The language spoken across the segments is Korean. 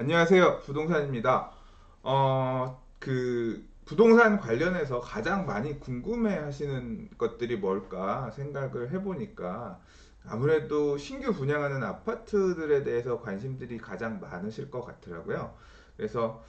안녕하세요. 부동산입니다. 부동산 관련해서 가장 많이 궁금해 하시는 것들이 뭘까 생각을 해보니까 아무래도 신규 분양하는 아파트들에 대해서 관심들이 가장 많으실 것 같더라고요. 그래서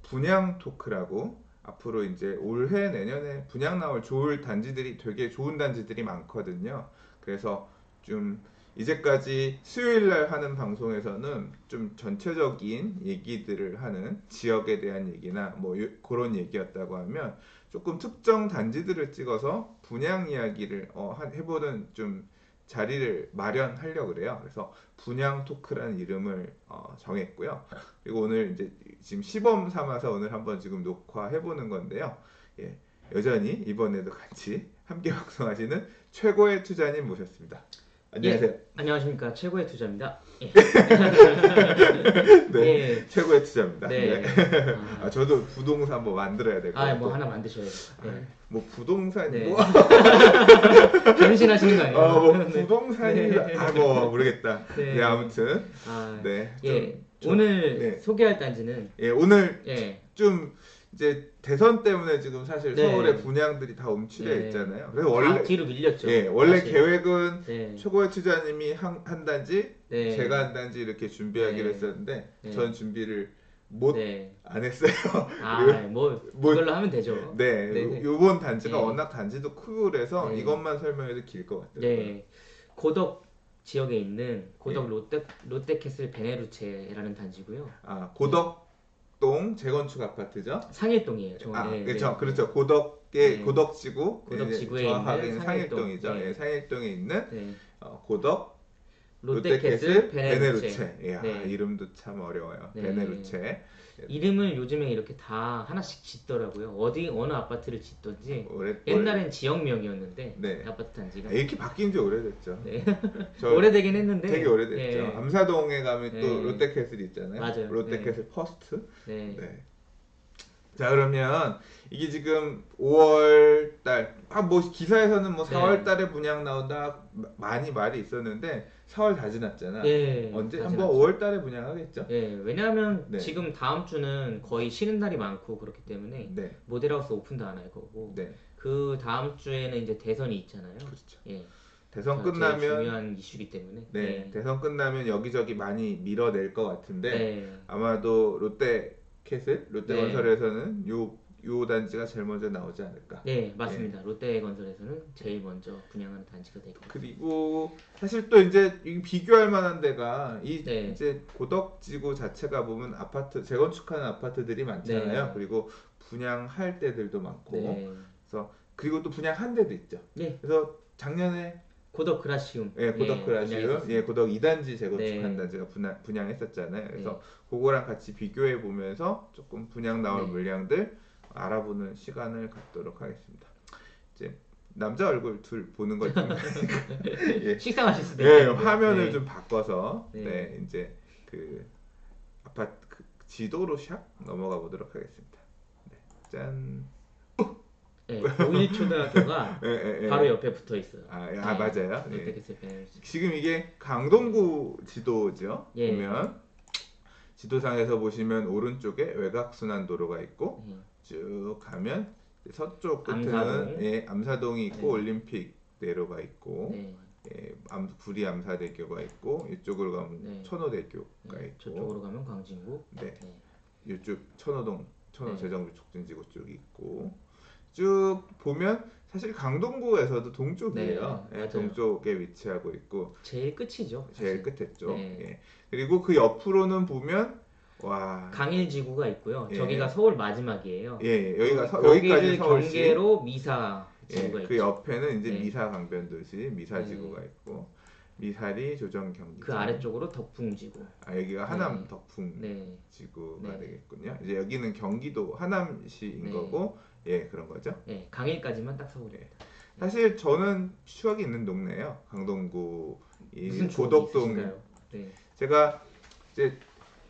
분양 토크라고 앞으로 이제 올해 내년에 분양 나올 좋을 단지들이 되게 좋은 단지들이 많거든요. 그래서 좀 이제까지 수요일 날 하는 방송에서는 좀 전체적인 얘기들을 하는 지역에 대한 얘기나 뭐 그런 얘기였다고 하면 조금 특정 단지들을 찍어서 분양 이야기를 해보는 좀 자리를 마련하려고 그래요. 그래서 분양 토크라는 이름을 정했고요. 그리고 오늘 이제 지금 시범 삼아서 오늘 한번 지금 녹화해보는 건데요. 예, 여전히 이번에도 같이 함께 방송하시는 최고의 투자님 모셨습니다. 안녕하세요. 예, 안녕하십니까. 최고의 투자입니다. 예. 네, 예, 최고의 투자입니다. 네. 네. 저도 부동산 뭐 만들어야 될 것 뭐 같고. 하나 만드셔야죠. 네. 뭐 부동산 네. 뭐, 변신하시는 거 아니에요? 뭐 네. 부동산이 네. 뭐 모르겠다. 네. 네, 아무튼 아, 네, 예. 오늘 네. 소개할 단지는 예, 오늘 예. 좀 이제 대선 때문에 지금 사실 네. 서울의 분양들이 다 움츠려 네. 있잖아요. 그래서 원래 뒤로 밀렸죠. 예, 원래 사실. 계획은 네. 최고의 투자님이 한 단지, 네. 제가 한 단지 이렇게 준비하기로 네. 했었는데 네. 전 준비를 못 네. 안 했어요. 뭐 뭐- 그걸로 하면 되죠. 네, 네. 요번 단지가 네. 워낙 단지도 크고 그래서 네. 이것만 설명해도 길 것 같더라고요. 네. 고덕 지역에 있는 고덕 예. 롯데캐슬 베네루체라는 단지고요. 고덕동 재건축 아파트죠. 상일동이에요. 정확히. 그렇죠. 네. 그렇죠. 고덕의 네. 고덕지구, 고덕지구에 정확하게는 있는 상일동이죠. 상일동. 예, 상일동에 있는 네. 고덕 롯데캐슬 베네루체. 베네루체. 이야, 네. 이름도 참 어려워요. 네. 베네루체. 이름을 요즘에 이렇게 다 하나씩 짓더라고요. 어느 아파트를 짓던지. 오래 옛날엔 지역명이었는데 네. 아파트 단지가. 이렇게 바뀐 지 오래됐죠. 네. 저 오래되긴 했는데. 되게 오래됐죠. 네. 암사동에 가면 또 네. 롯데캐슬 있잖아요. 맞아요. 롯데캐슬 퍼스트. 네. 네. 자, 그러면 이게 지금 5월 달, 뭐 기사에서는 뭐 4월 달에 분양 나온다 많이 말이 있었는데 4월 다 지났잖아. 예, 언제 다 한번 지났죠. 5월 달에 분양하겠죠? 예, 왜냐하면 네. 지금 다음 주는 거의 쉬는 날이 많고 그렇기 때문에 네. 모델하우스 오픈도 안 할 거고 네. 그 다음 주에는 이제 대선이 있잖아요. 그렇죠. 예, 대선 제일 끝나면 중요한 이슈이기 때문에. 네, 예. 대선 끝나면 여기저기 많이 밀어낼 것 같은데 네. 아마도 롯데건설에서는 네. 요 단지가 제일 먼저 나오지 않을까. 네, 맞습니다. 롯데건설에서는 제일 먼저 분양하는 단지가 되고. 그리고 사실 또 이제 비교할 만한 데가 네. 이제 고덕지구 자체가 보면 아파트 재건축하는 아파트들이 많잖아요. 네. 그리고 분양할 데들도 많고. 네. 그래서 그리고 또 분양한 데도 있죠. 네. 그래서 작년에 고덕 그라시움. 고덕 그라시움, 분양했었어요. 고덕 2단지 재건축한 네. 단지가 분양했었잖아요. 그래서 네. 그거랑 같이 비교해 보면서 조금 분양 나올 네. 물량들 알아보는 시간을 갖도록 하겠습니다. 이제 남자 얼굴 둘 보는 것 좀 예. 식상하실 수도 예, 있겠네요. 화면을 네. 좀 바꿔서 네. 이제 그 아파트 지도로 샵 넘어가 보도록 하겠습니다. 네, 짠. 네, 고일초등학교가 예. 바로 옆에 붙어 있어요. 네, 네. 맞아요. 예. 롯데캐슬 베네루체. 지금 이게 강동구 지도죠. 예. 보면 지도상에서 보시면 오른쪽에 외곽순환도로가 있고 네. 쭉 가면 서쪽 끝에는 암사동. 암사동이 있고 네. 올림픽 내로가 있고 네. 구리 암사대교가 있고 이쪽으로 가면 네. 천호대교가 네. 있고 저쪽으로 가면 광진구. 네. 네. 이쪽 천호 네. 재정비 촉진지구 쪽이 있고 쭉 보면 사실 강동구에서도 동쪽이에요. 네, 맞아요. 동쪽에 위치하고 있고 제일 끝이죠. 제일 사실. 끝에 쪽. 네. 예. 그리고 그 옆으로는 보면 와. 강일지구가 있고요. 예. 저기가 서울 마지막이에요. 예, 여기가 거기를 여기까지 서울시. 경계로 미사 예, 지구가 그 있죠. 옆에는 이제 네. 미사 강변도시 미사지구가 있고 미사리 조정 경기장. 그 아래쪽으로 덕풍지구. 여기가 하남 네. 덕풍 네. 지구가 네. 되겠군요. 이제 여기는 경기도 하남시인 네. 거고 그런 거죠. 네, 강일까지만 딱 서울입니다. 사실 저는 추억이 있는 동네예요. 강동구 이 무슨 추억이 고덕동. 있으신가요? 네. 제가 이제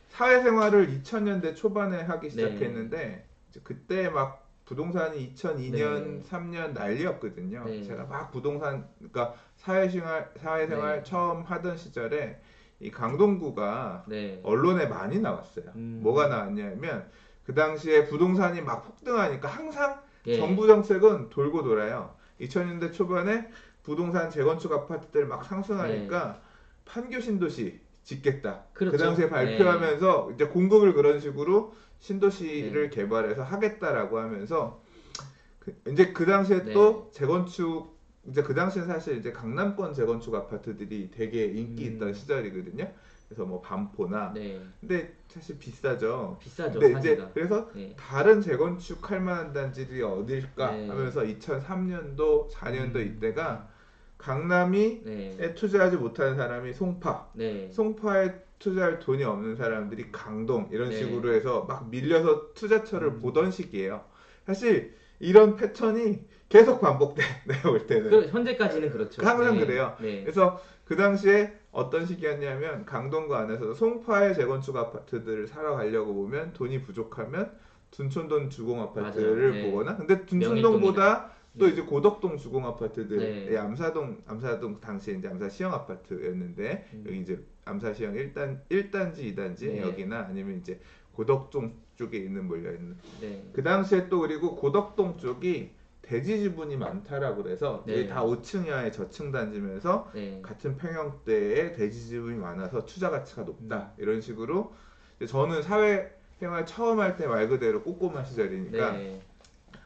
사회생활을 2000년대 초반에 하기 시작했는데 이제 그때 막 부동산이 2002년, 네. 3년 난리였거든요. 네. 제가 막 부동산, 그러니까 사회생활 네. 처음 하던 시절에 이 강동구가 네. 언론에 많이 나왔어요. 뭐가 나왔냐면 그 당시에 부동산이 막 폭등하니까 항상 예. 정부 정책은 돌고 돌아요. 2000년대 초반에 부동산 재건축 아파트들 막 네. 상승하니까 판교 신도시 짓겠다. 그 그렇죠. 당시에 네. 발표하면서 이제 공급을 그런 식으로 신도시를 네. 개발해서 하겠다라고 하면서 이제 그 당시에 네. 또 재건축 이제 그 당시엔 사실 이제 강남권 재건축 아파트들이 되게 인기 있던 음. 시절이거든요. 그래서 뭐 반포나 네. 근데 사실 비싸죠. 비싸죠, 근데 이제 사기가. 그래서 네. 다른 재건축할 만한 단지들이 어딜까 네. 하면서 2003년도 4년도 이때가 강남이 네. 에 투자하지 못하는 사람이 송파, 네. 송파에 투자할 돈이 없는 사람들이 강동 이런 식으로 네. 해서 막 밀려서 투자처를 음. 보던 시기예요. 사실 이런 패턴이 계속 반복돼. 내가 볼 때는 그 현재까지는 그렇죠. 항상 네. 그래요. 네. 그래서 그 당시에 어떤 시기였냐면 강동구 안에서 송파의 재건축 아파트들을 사러 가려고 보면 돈이 부족하면 둔촌동 주공 맞아요. 아파트를 네. 보거나 근데 명일동이나. 둔촌동보다 또 네. 이제 고덕동 주공 아파트들 네. 암사동 당시에 이제 암사 시형 아파트였는데 여기 음. 이제 암사 시형 1단지 2단지 네. 여기나 아니면 이제 고덕동 쪽에 있는 몰려 있는 네. 그 당시에 또 그리고 고덕동 쪽이 대지 지분이 많다라고 그래서 이게 다 네. 5층 이하의 저층 단지면서 네. 같은 평형대에 대지 지분이 많아서 투자 가치가 높다 음. 이런 식으로 이제 저는 사회생활 처음 할 때 말 그대로 꼼꼼한 시절이니까 네.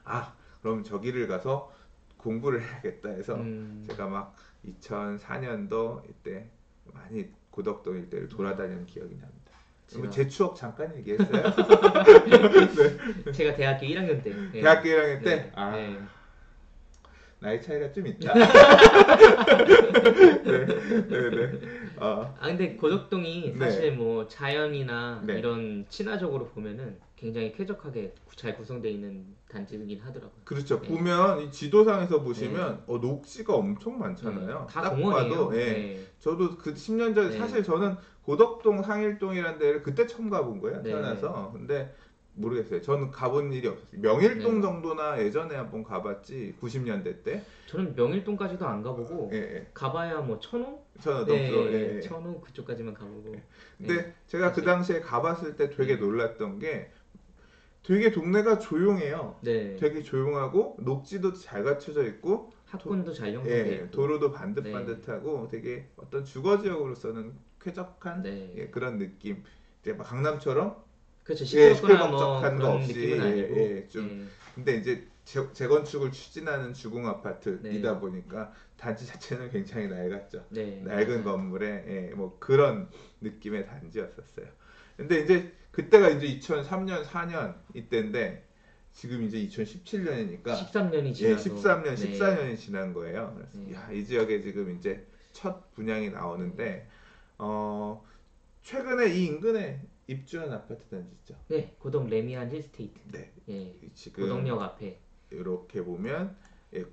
아 그럼 저기를 가서 공부를 해야겠다 해서 음. 제가 막 2004년도 이때 많이 고덕동 일대를 돌아다니는 기억이 납니다. 그러면 제가 제 추억 잠깐 얘기했어요? 제가 대학교 1학년 때. 네. 대학교 1학년 때? 네. 아 네. 나이 차이가 좀 있다. 네, 네, 네. 근데 고덕동이 네, 사실 뭐 자연이나 네. 이런 친화적으로 보면은 굉장히 쾌적하게 잘 구성되어 있는 단지이긴 하더라고요. 그렇죠. 네. 보면 이 지도상에서 네. 보시면 녹지가 엄청 네. 많잖아요. 다 딱 공원이에요. 봐도 예. 네. 저도 그 10년 전에 네. 사실 저는 고덕동 상일동이라는 데를 그때 처음 가본 거예요. 네. 태어나서. 근데 모르겠어요. 저는 가본 일이 없었어요. 명일동 네. 정도나 예전에 한번 가봤지. 90년대 때. 저는 명일동까지도 안 가보고 예, 예. 가봐야 뭐 천호? 천호동 쪽. 예, 네. 예. 천호 그쪽까지만 가보고. 네. 근데 제가 그 사실 당시에 가봤을 때 되게 네. 놀랐던 게 되게 동네가 조용해요. 네. 되게 조용하고 녹지도 잘 갖춰져 있고 학군도 잘 형성돼 예, 있고. 도로도 네. 반듯반듯하고 되게 어떤 주거 지역으로서는 쾌적한 네. 예, 그런 느낌. 이제 막 강남처럼 그렇죠. 예, 시끄럽거나 뭐 시끌벅적한 거 그런 없이 느낌은 아니고. 예, 예, 좀 예. 근데 이제 재건축을 추진하는 주공 아파트이다 네. 보니까 단지 자체는 굉장히 낡았죠. 네. 낡은 맞아요. 건물에 예, 뭐 그런 느낌의 단지였었어요. 근데 이제 그때가 이제 2003년, 4년 이때인데 지금 이제 2017년이니까 13년이 예, 지나서 13년, 네. 14년이 지난 거예요. 그래서 네. 야, 이 지역에 지금 이제 첫 분양이 나오는데 어, 최근에 이 인근에 입주한 아파트 단지 있죠. 네. 고덕 레미안 힐스테이트. 네, 예. 지금 고덕역 앞에. 이렇게 보면 예,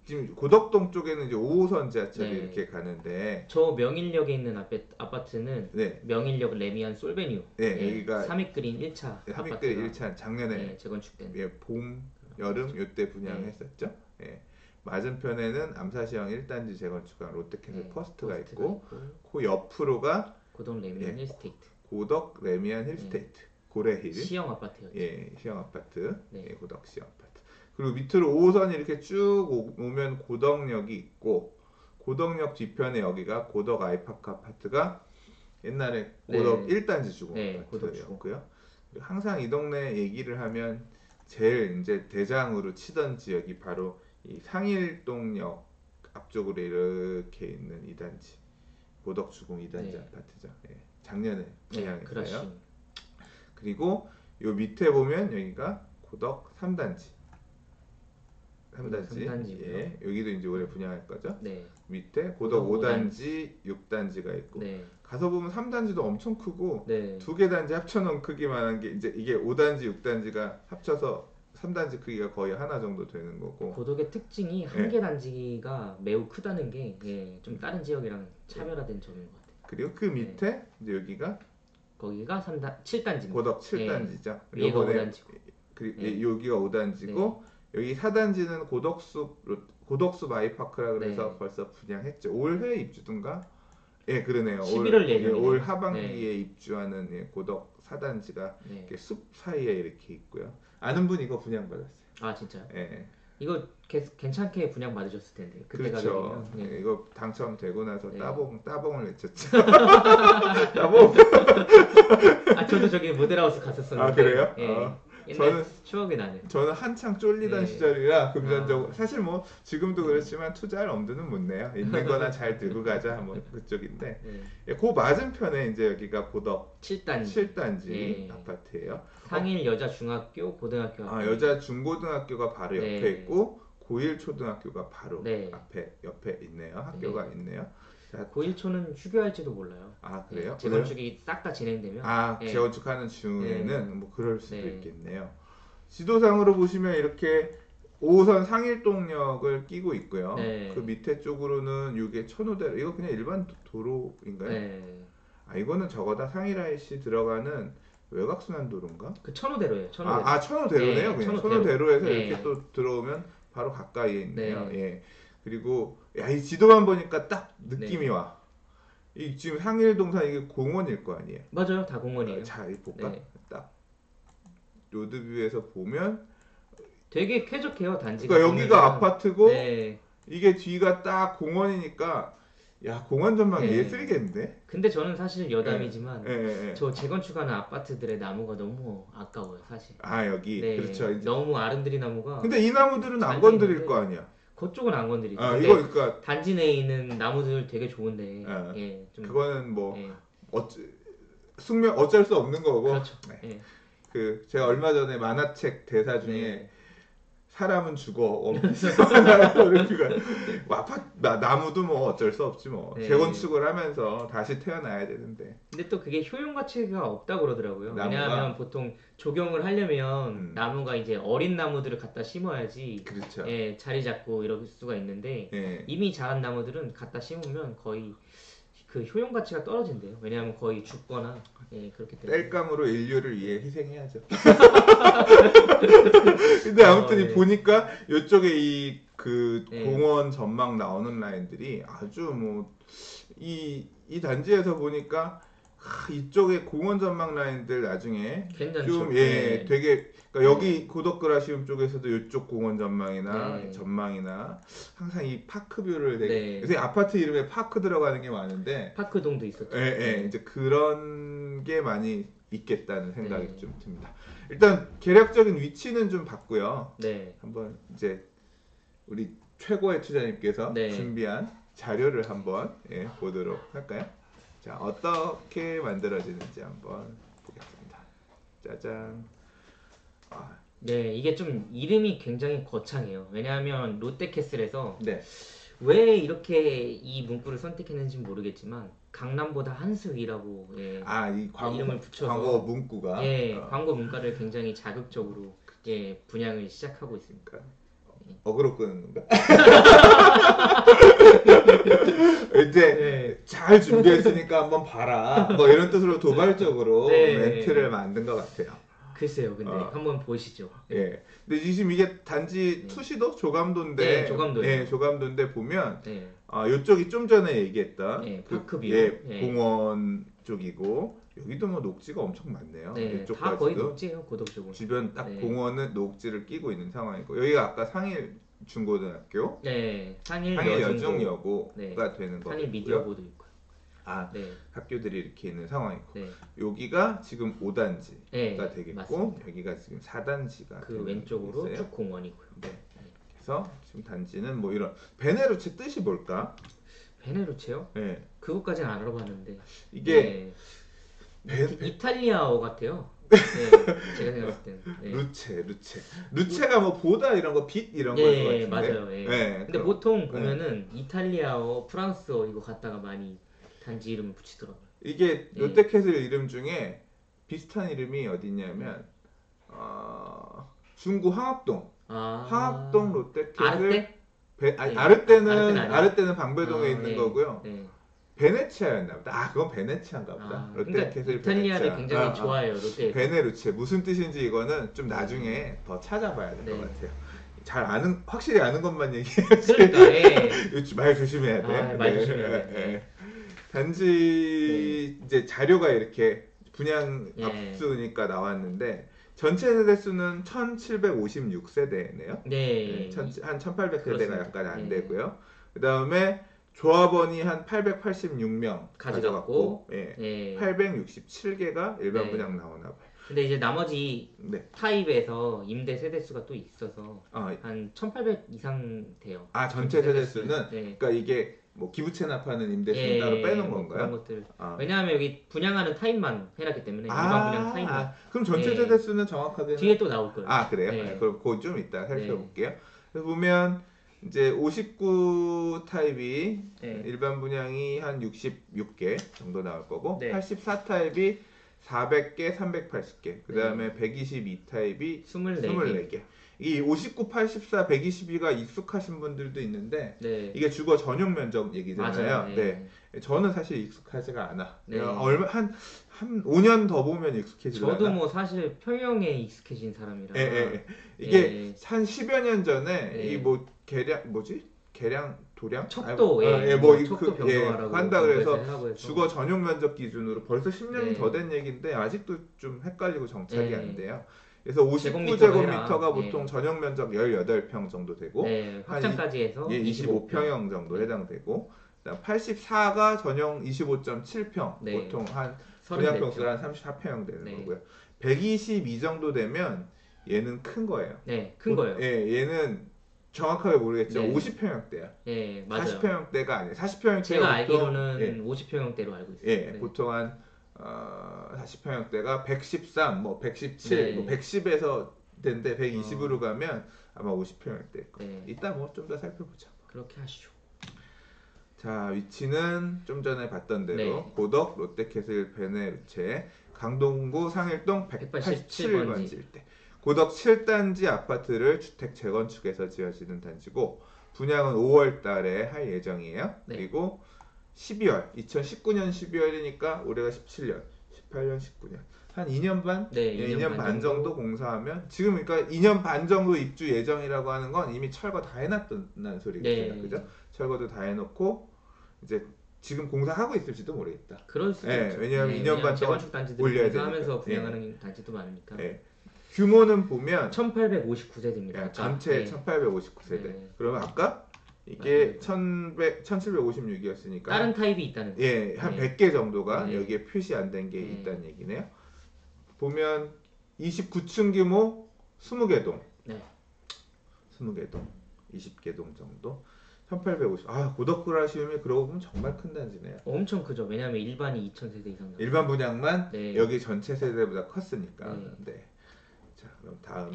지금 고덕동 쪽에는 이제 5호선 지하철이 네. 이렇게 가는데 저 명일역에 있는 아파트는 네, 명일역 레미안 솔베뉴. 네 예. 여기가 삼익그린 1차 하믹들 아파트가 1차 작년에 예, 재건축된. 예, 봄, 여름 요때 네. 분양했었죠. 예. 맞은편에는 암사시형 1단지 재건축한 롯데캐슬 네. 퍼스트가 포스트가 있고 그 옆으로가 고덕 레미안 예, 힐스테이트. 고덕 레미안 네. 힐스테이트 고래힐 시형 아파트였죠. 예, 시형 아파트 네. 예, 고덕 시형 아파트 그리고 밑으로 5호선이 이렇게 쭉 오면 고덕역이 있고 고덕역 뒤편에 여기가 고덕 아이파크 아파트가 옛날에 고덕 네. 1단지 주공 네, 고덕 주공. 아파트였고요. 그리고 항상 이 동네 얘기를 하면 제일 이제 대장으로 치던 지역이 바로 이 상일동역 앞쪽으로 이렇게 있는 2단지 고덕 주공 2단지 네. 아파트죠. 예, 작년에 네. 분양했어요. 그렇죠. 그리고 요 밑에 보면 여기가 고덕 3단지. 3단지. 3단지고요. 예. 여기도 이제 올해 분양할 거죠. 네. 밑에 고덕 고덕 5단지, 6단지가 있고. 네. 가서 보면 3단지도 엄청 크고 네. 두 개 단지 합쳐놓은 크기만한 게 이제 이게 5단지, 6단지가 합쳐서 3단지 크기가 거의 하나 정도 되는 거고. 고덕의 특징이 한 예. 개 단지가 매우 크다는 게 예, 좀 다른 지역이랑 차별화된 점인 것 같아요. 그리고 그 밑에 이제 여기가 거기가 7단지입니다. 고덕 7단지죠. 위에가 5단지고. 그리고 네. 여기가 5단지고 여기 4단지는 고덕숲 아이파크라 그래서 네. 벌써 분양했죠. 올해 입주든가 예, 그러네요. 11월 예정이네요. 올 네. 하반기에 입주하는 고덕 4단지가 네. 이렇게 숲 사이에 이렇게 있고요. 아는 분 이거 분양받았어요. 아 진짜요? 예, 이거 괜찮게 분양 받으셨을 텐데 그때 그렇죠. 가격이면. 네. 예, 이거 당첨되고 나서 네. 따봉을 외쳤죠. 따봉. 아 저도 저기 모델하우스 갔었었는데. 아, 그래요? 예. 저는 옛날 추억이 나네요. 저는 한창 쫄리던 네. 시절이라 금전적으로 아. 사실 뭐 지금도 그렇지만 투자할 엄두는 못 내요. 있는 거나 잘 들고 가자 뭐 그쪽인데 네. 예, 그 맞은편에 이제 여기가 고덕 7단지. 7단지 예. 아파트예요. 상일 여자 중학교 고등학교 아, 앞에. 여자 중고등학교가 바로 옆에 네. 있고 고1 초등학교가 바로 네. 옆에 있네요. 학교가 있네요. 자, 고1초는 휴교할지도 몰라요. 아, 그래요? 네, 재건축이 딱 다 진행되면. 아, 네. 재건축하는 중에는 뭐 그럴 수도 네. 있겠네요. 지도상으로 보시면 이렇게 5호선 상일동역을 끼고 있고요. 네. 그 밑에 쪽으로는 이게 천호대로 이거 그냥 일반 도로인가요? 네. 아, 이거는 저거다 상일IC 들어가는 외곽순환도로인가? 그 천호대로예요. 천호대로. 천호대로네요. 네, 그냥 천호대로. 천호대로에서 네. 이렇게 또 들어오면 바로 가까이에 있네요. 네. 예. 그리고 야, 이 지도만 보니까 딱 느낌이 와. 이 지금 상일동산 이게 공원일 거 아니에요. 맞아요. 다 공원이에요. 자, 이 볼까? 네. 딱 로드뷰에서 보면 되게 쾌적해요. 단지가. 그러니까 여기가 보면은. 아파트고 네. 이게 뒤가 딱 공원이니까 야, 공원 전망 네. 예술이겠는데? 근데 저는 사실 여담이지만 예, 예, 예. 저 재건축하는 아파트들의 나무가 너무 아까워요. 사실. 아, 여기 네. 그렇죠. 이제. 너무 아름드리 나무가. 근데 이 나무들은 안 잘 건드릴 있는데 거 아니야. 그쪽은 안 건드리죠. 아, 근데 이거 그러니까 단지 내에 있는 나무들 되게 좋은데. 예. 좀. 그거는 뭐 예. 숙명 어쩔 수 없는 거고. 그렇죠. 네. 예. 그 제가 얼마 전에 만화책 대사 중에 네. 사람은 죽어. 이렇게가 나무도 뭐 어쩔 수 없지 뭐. 네. 재건축을 하면서 다시 태어나야 되는데. 근데 또 그게 효용 가치가 없다고 그러더라고요. 나무가? 왜냐하면 보통 조경을 하려면 음. 나무가 이제 어린 나무들을 갖다 심어야지 그렇죠. 예, 자리 잡고 이럴 수가 있는데 예. 이미 자란 나무들은 갖다 심으면 거의 그 효용 가치가 떨어진대요. 왜냐하면 거의 죽거나 예, 그렇기 때문에. 땔감으로 인류를 위해 희생해야죠. 근데 아무튼 네. 보니까 이쪽에 이 그 네. 공원 전망 나오는 라인들이 아주 뭐 이 단지에서 보니까 이쪽에 공원 전망 라인들 나중에 괜찮죠. 좀 네. 되게 그러니까 여기 고덕그라시움 쪽에서도 이쪽 공원 전망이나 네. 전망이나 항상 이 파크뷰를 되게 네. 요새 아파트 이름에 파크 들어가는 게 많은데 파크동도 있었죠. 이제 그런 게 많이 있겠다는 생각이 네. 좀 듭니다. 일단 계략적인 위치는 좀 봤고요. 네. 한번 이제 우리 최고의 투자님께서 네. 준비한 자료를 한번 보도록 할까요? 자, 어떻게 만들어지는지 한번 보겠습니다. 짜잔. 네, 이게 좀 이름이 굉장히 거창해요. 왜냐하면 롯데캐슬에서 네. 왜 이렇게 이 문구를 선택했는지 모르겠지만 강남보다 한 수 위라고 예, 이 이름을 붙여서 광고 문구가 예, 광고 문가를 굉장히 자극적으로 예, 분양을 시작하고 있습니다. 어그로 끄는 건가? 이제 네. 잘 준비했으니까 한번 봐라. 뭐 이런 뜻으로 도발적으로 네. 멘트를 만든 것 같아요. 글쎄요, 근데 어. 한번 보시죠. 예. 근데 지금 이게 단지 네. 투시도 조감도인데, 네, 조감도예요. 조감도인데 보면 네, 이쪽이 좀 전에 얘기했던 네, 파크뷰. 네. 공원 쪽이고 여기도 뭐 녹지가 엄청 많네요. 네, 이쪽까지도 다 거의 녹지예요, 고덕 쪽은. 주변 딱 네. 공원은 녹지를 끼고 있는 상황이고 여기가 아까 상일 중고등학교, 네, 상일 상일 여중고, 여중여고가 네. 되는 거고요. 상일 미디어고도 있고요. 네. 학교들이 이렇게 있는 상황이고 네, 여기가 지금 5단지가 네, 되겠고 맞습니다. 여기가 지금 4단지가 그 왼쪽으로 쭉 공원이고요. 네. 그래서 지금 단지는 뭐 이런 베네루체 뜻이 뭘까? 베네루체요? 네. 그것까지는 안 알아봤는데 이게 이탈리아어 같아요. 네, 제가 생각했을 때는. 네. 루체가 뭐 보다 이런 거 빛 이런 거인 것 예, 같은데. 맞아요. 예. 네, 근데 그럼- 보통 보면은 이탈리아어, 프랑스어 이거 갖다가 많이 단지 이름을 붙이더라고요. 이게 예. 롯데캐슬 이름 중에 비슷한 이름이 어디 있냐면 중구 황학동 황학동 롯데캐슬 아르떼? 네. 아르떼는 아르떼는 아니야? 아르떼는 방배동에 있는 네, 거고요. 네. 베네치아였나 보다. 그건 베네치아인가 보다. 그러니까 롯데캐슬 이탈리아를 베네치아. 굉장히 좋아해요. 롯데. 베네루체 무슨 뜻인지 이거는 좀 나중에 더 찾아봐야 될 것 네. 같아요. 확실히 아는 것만 얘기해야지. 그러니까 예. 이거 말 조심해야 돼. 말 조심해야 돼. 단지 이제 자료가 이렇게 분양 예. 압수니까 나왔는데 전체 세대 수는 1756세대네요. 네. 한 1800세대가 그렇습니다. 약간 안 예. 되고요. 그 다음에 조합원이 한 886명 가져갔고, 예. 867개가 일반 네. 분양 나오나 봐요. 근데 이제 나머지 네. 타입에서 임대 세대 수가 또 있어서 어, 한 1800 이상 돼요. 전체 세대 수는 네. 그러니까 이게 뭐 기부 체납하는 임대수는 따로 빼놓은 뭐 건가요? 그런 것들. 아. 왜냐하면 여기 분양하는 타입만 해놨기 때문에 일반 분양 타입만. 그럼 전체 예. 세대 수는 정확하게 뒤에 또 나올 거예요. 그래요? 네. 그럼 그거 좀 이따 살펴볼게요. 그래서 보면 이제 59 타입이 네. 일반 분양이 한 66개 정도 나올 거고, 네. 84 타입이 400개, 380개, 그 다음에 122 타입이 24개. 이 59, 84, 122가 익숙하신 분들도 있는데 네. 이게 주거 전용 면적 얘기잖아요. 맞아요. 네. 저는 사실 익숙하지가 않아. 네. 한 5년 더 보면 익숙해지려나? 저도 뭐 사실 평형에 익숙해진 사람이라. 이게 한 10여 년 전에 예. 이 뭐 계량 도량 척도 척도 변경하라고 한다 그래서 하고 해서. 주거 전용 면적 기준으로 벌써 10년이 네. 더 된 얘기인데 아직도 좀 헷갈리고 정착이 네. 안 돼요. 그래서 제곱미터가 59제곱미터가 보통 전용 면적 18평 정도 되고, 네, 확장까지 해서 25평형 정도 해당되고, 84가 전용 25.7평, 네. 보통 한 34평. 분양평수가 한 34평형 되는 네. 거고요. 122 정도 되면 얘는 큰 거예요. 네, 큰 거예요. 얘는 정확하게 모르겠지만 네. 50평형대야. 네, 맞아요. 40평형대가 아니에요. 40평형대가 제가 알기로는 50평형대로 알고 있어요. 보통 한 40평형대가 113, 뭐 117, 네. 뭐 110에서 된데 120으로 가면 아마 50평형대일 거예요. 네. 이따 뭐 좀 더 살펴보자. 그렇게 하시죠. 자, 위치는 좀 전에 봤던 대로 네. 고덕, 롯데캐슬, 베네루체, 강동구 상일동 187번지 일대. 고덕 7단지 아파트를 주택 재건축해서 지어지는 단지고, 분양은 5월 달에 할 예정이에요. 네. 그리고 12월, 2019년 12월이니까 올해가 17년, 18년, 19년. 한 2년 반? 네, 2년 반 정도 공사하면, 지금 그러니까 2년 반 정도 입주 예정이라고 하는 건 이미 철거 다 해놨다는 소리겠죠. 네. 그죠? 철거도 다 해놓고, 이제 지금 공사하고 있을지도 모르겠다. 그럴 수도 있죠. 왜냐하면 2년 반 동안 재건축 단지들 올려야 공사하면서 되니까. 분양하는 단지도 많으니까. 규모는 보면 1859세대입니다. 전체 1859세대. 네. 그러면 아까 이게 맞아요. 1756이었으니까 다른 타입이 있다는 거예요. 한 네. 100개 정도가 네. 여기에 표시 안 된 게 네. 있다는 얘기네요. 보면 29층 규모 20개 동. 네. 20개 동. 20개 동 정도. 1850. 고덕구라시움이 그러고 보면 정말 큰 단지네요. 엄청 크죠. 왜냐하면 일반이 2000세대 이상 나와요. 일반 분양만 네. 여기 전체 세대보다 컸으니까. 네. 네. 자, 그럼 다음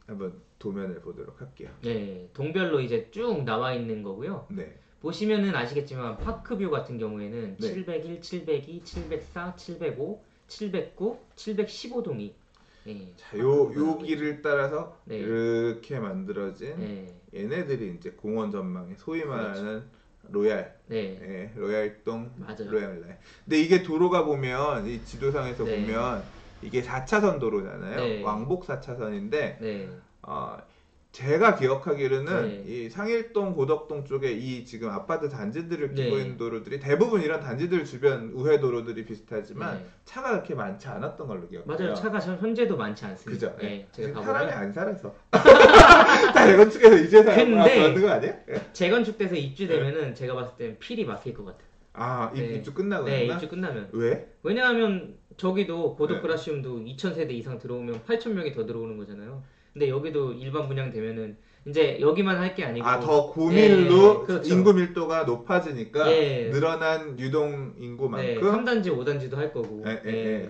한번 도면을 보도록 할게요. 네, 동별로 이제 쭉 나와 있는 거고요. 네. 보시면은 아시겠지만 파크뷰 같은 경우에는 네. 701, 702, 704, 705, 709, 715동이 자, 요 길을 따라서 네. 이렇게 만들어진 네. 얘네들이 이제 공원 전망에 소위 그렇죠. 말하는 로얄, 네. 로얄동, 맞아요. 로얄 라인. 근데 이게 도로가 보면 이 지도상에서 네. 보면 이게 4차선 도로잖아요. 네. 왕복 4차선인데 네. 제가 기억하기로는 네. 이 상일동, 고덕동 쪽에 이 지금 아파트 단지들을 끼고 네. 있는 도로들이 대부분 이런 단지들 주변 우회 도로들이 비슷하지만 네. 차가 그렇게 많지 않았던 걸로 기억해요. 맞아요. 차가 현재도 많지 않습니다. 그죠? 네. 제가 사람이 가보면 안 살아서 다 재건축해서 이제 근데 만든 거 아니야? 재건축돼서 입주되면은 제가 봤을 땐 필이 막힐 것 같아요. 네. 입주 끝나고 네, 했나? 입주 끝나면. 왜? 왜냐하면 저기도 고덕 네. 그라시움도 2000세대 이상 들어오면 8000명이 더 들어오는 거잖아요. 근데 여기도 일반 분양 되면은 이제 여기만 할 게 아니고 더 고밀로 그렇죠. 인구 밀도가 높아지니까 예. 늘어난 유동 인구만큼 네, 3단지, 5단지도 할 거고.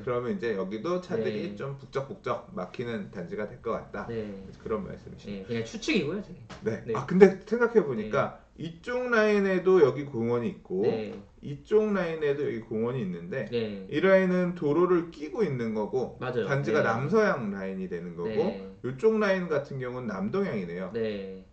그러면 이제 여기도 차들이 네. 좀 북적북적 막히는 단지가 될 것 같다. 네. 그런 말씀이시네요. 네, 그냥 추측이고요, 제가. 네. 네. 근데 생각해 보니까 이쪽 라인에도 여기 공원이 있고 네. 이쪽 라인에도 여기 공원이 있는데 네. 이 라인은 도로를 끼고 있는 거고 맞아요. 단지가 네. 남서양 라인이 되는 거고 네. 이쪽 라인 같은 경우는 남동향이네요. 네.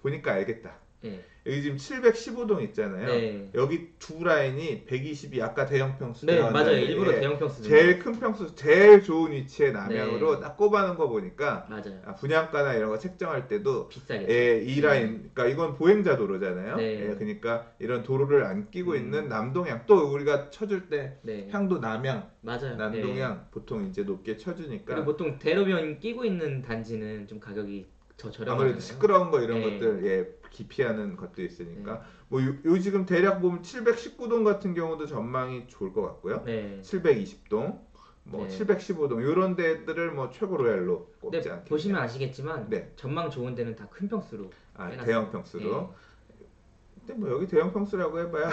보니까 알겠다. 네. 여기 지금 715동 있잖아요. 네. 여기 두 라인이 120이 아까 대형 평수 네, 들어간다는 맞아요. 일부러 게 대형 평수 제일 큰 평수, 제일 좋은 위치에 남향으로 네. 딱 꼽아놓은 거 보니까 맞아요. 분양가나 이런 거 책정할 때도 비싸겠죠. 예, 이 라인, 그러니까 이건 보행자 도로잖아요. 네. 예, 그러니까 이런 도로를 안 끼고 음. 있는 남동향, 또 우리가 쳐줄 때 네. 향도 남향, 맞아요. 남동향 네. 보통 이제 높게 쳐주니까 그리고 보통 대로변 끼고 있는 단지는 좀 가격이 더 저렴하잖아요. 아무래도 시끄러운 거 이런 네. 것들 예, 기피하는 것도 있으니까 네. 뭐 요 지금 대략 보면 719동 같은 경우도 전망이 좋을 것 같고요. 네. 720동, 뭐 네. 715동 이런 데들을 뭐 최고 로얄로 꼽지 근데 않겠냐. 보시면 아시겠지만 네. 전망 좋은 데는 다 큰 평수로 해놨어요. 대형 평수로. 네. 근데 뭐 여기 대형 평수라고 해봐야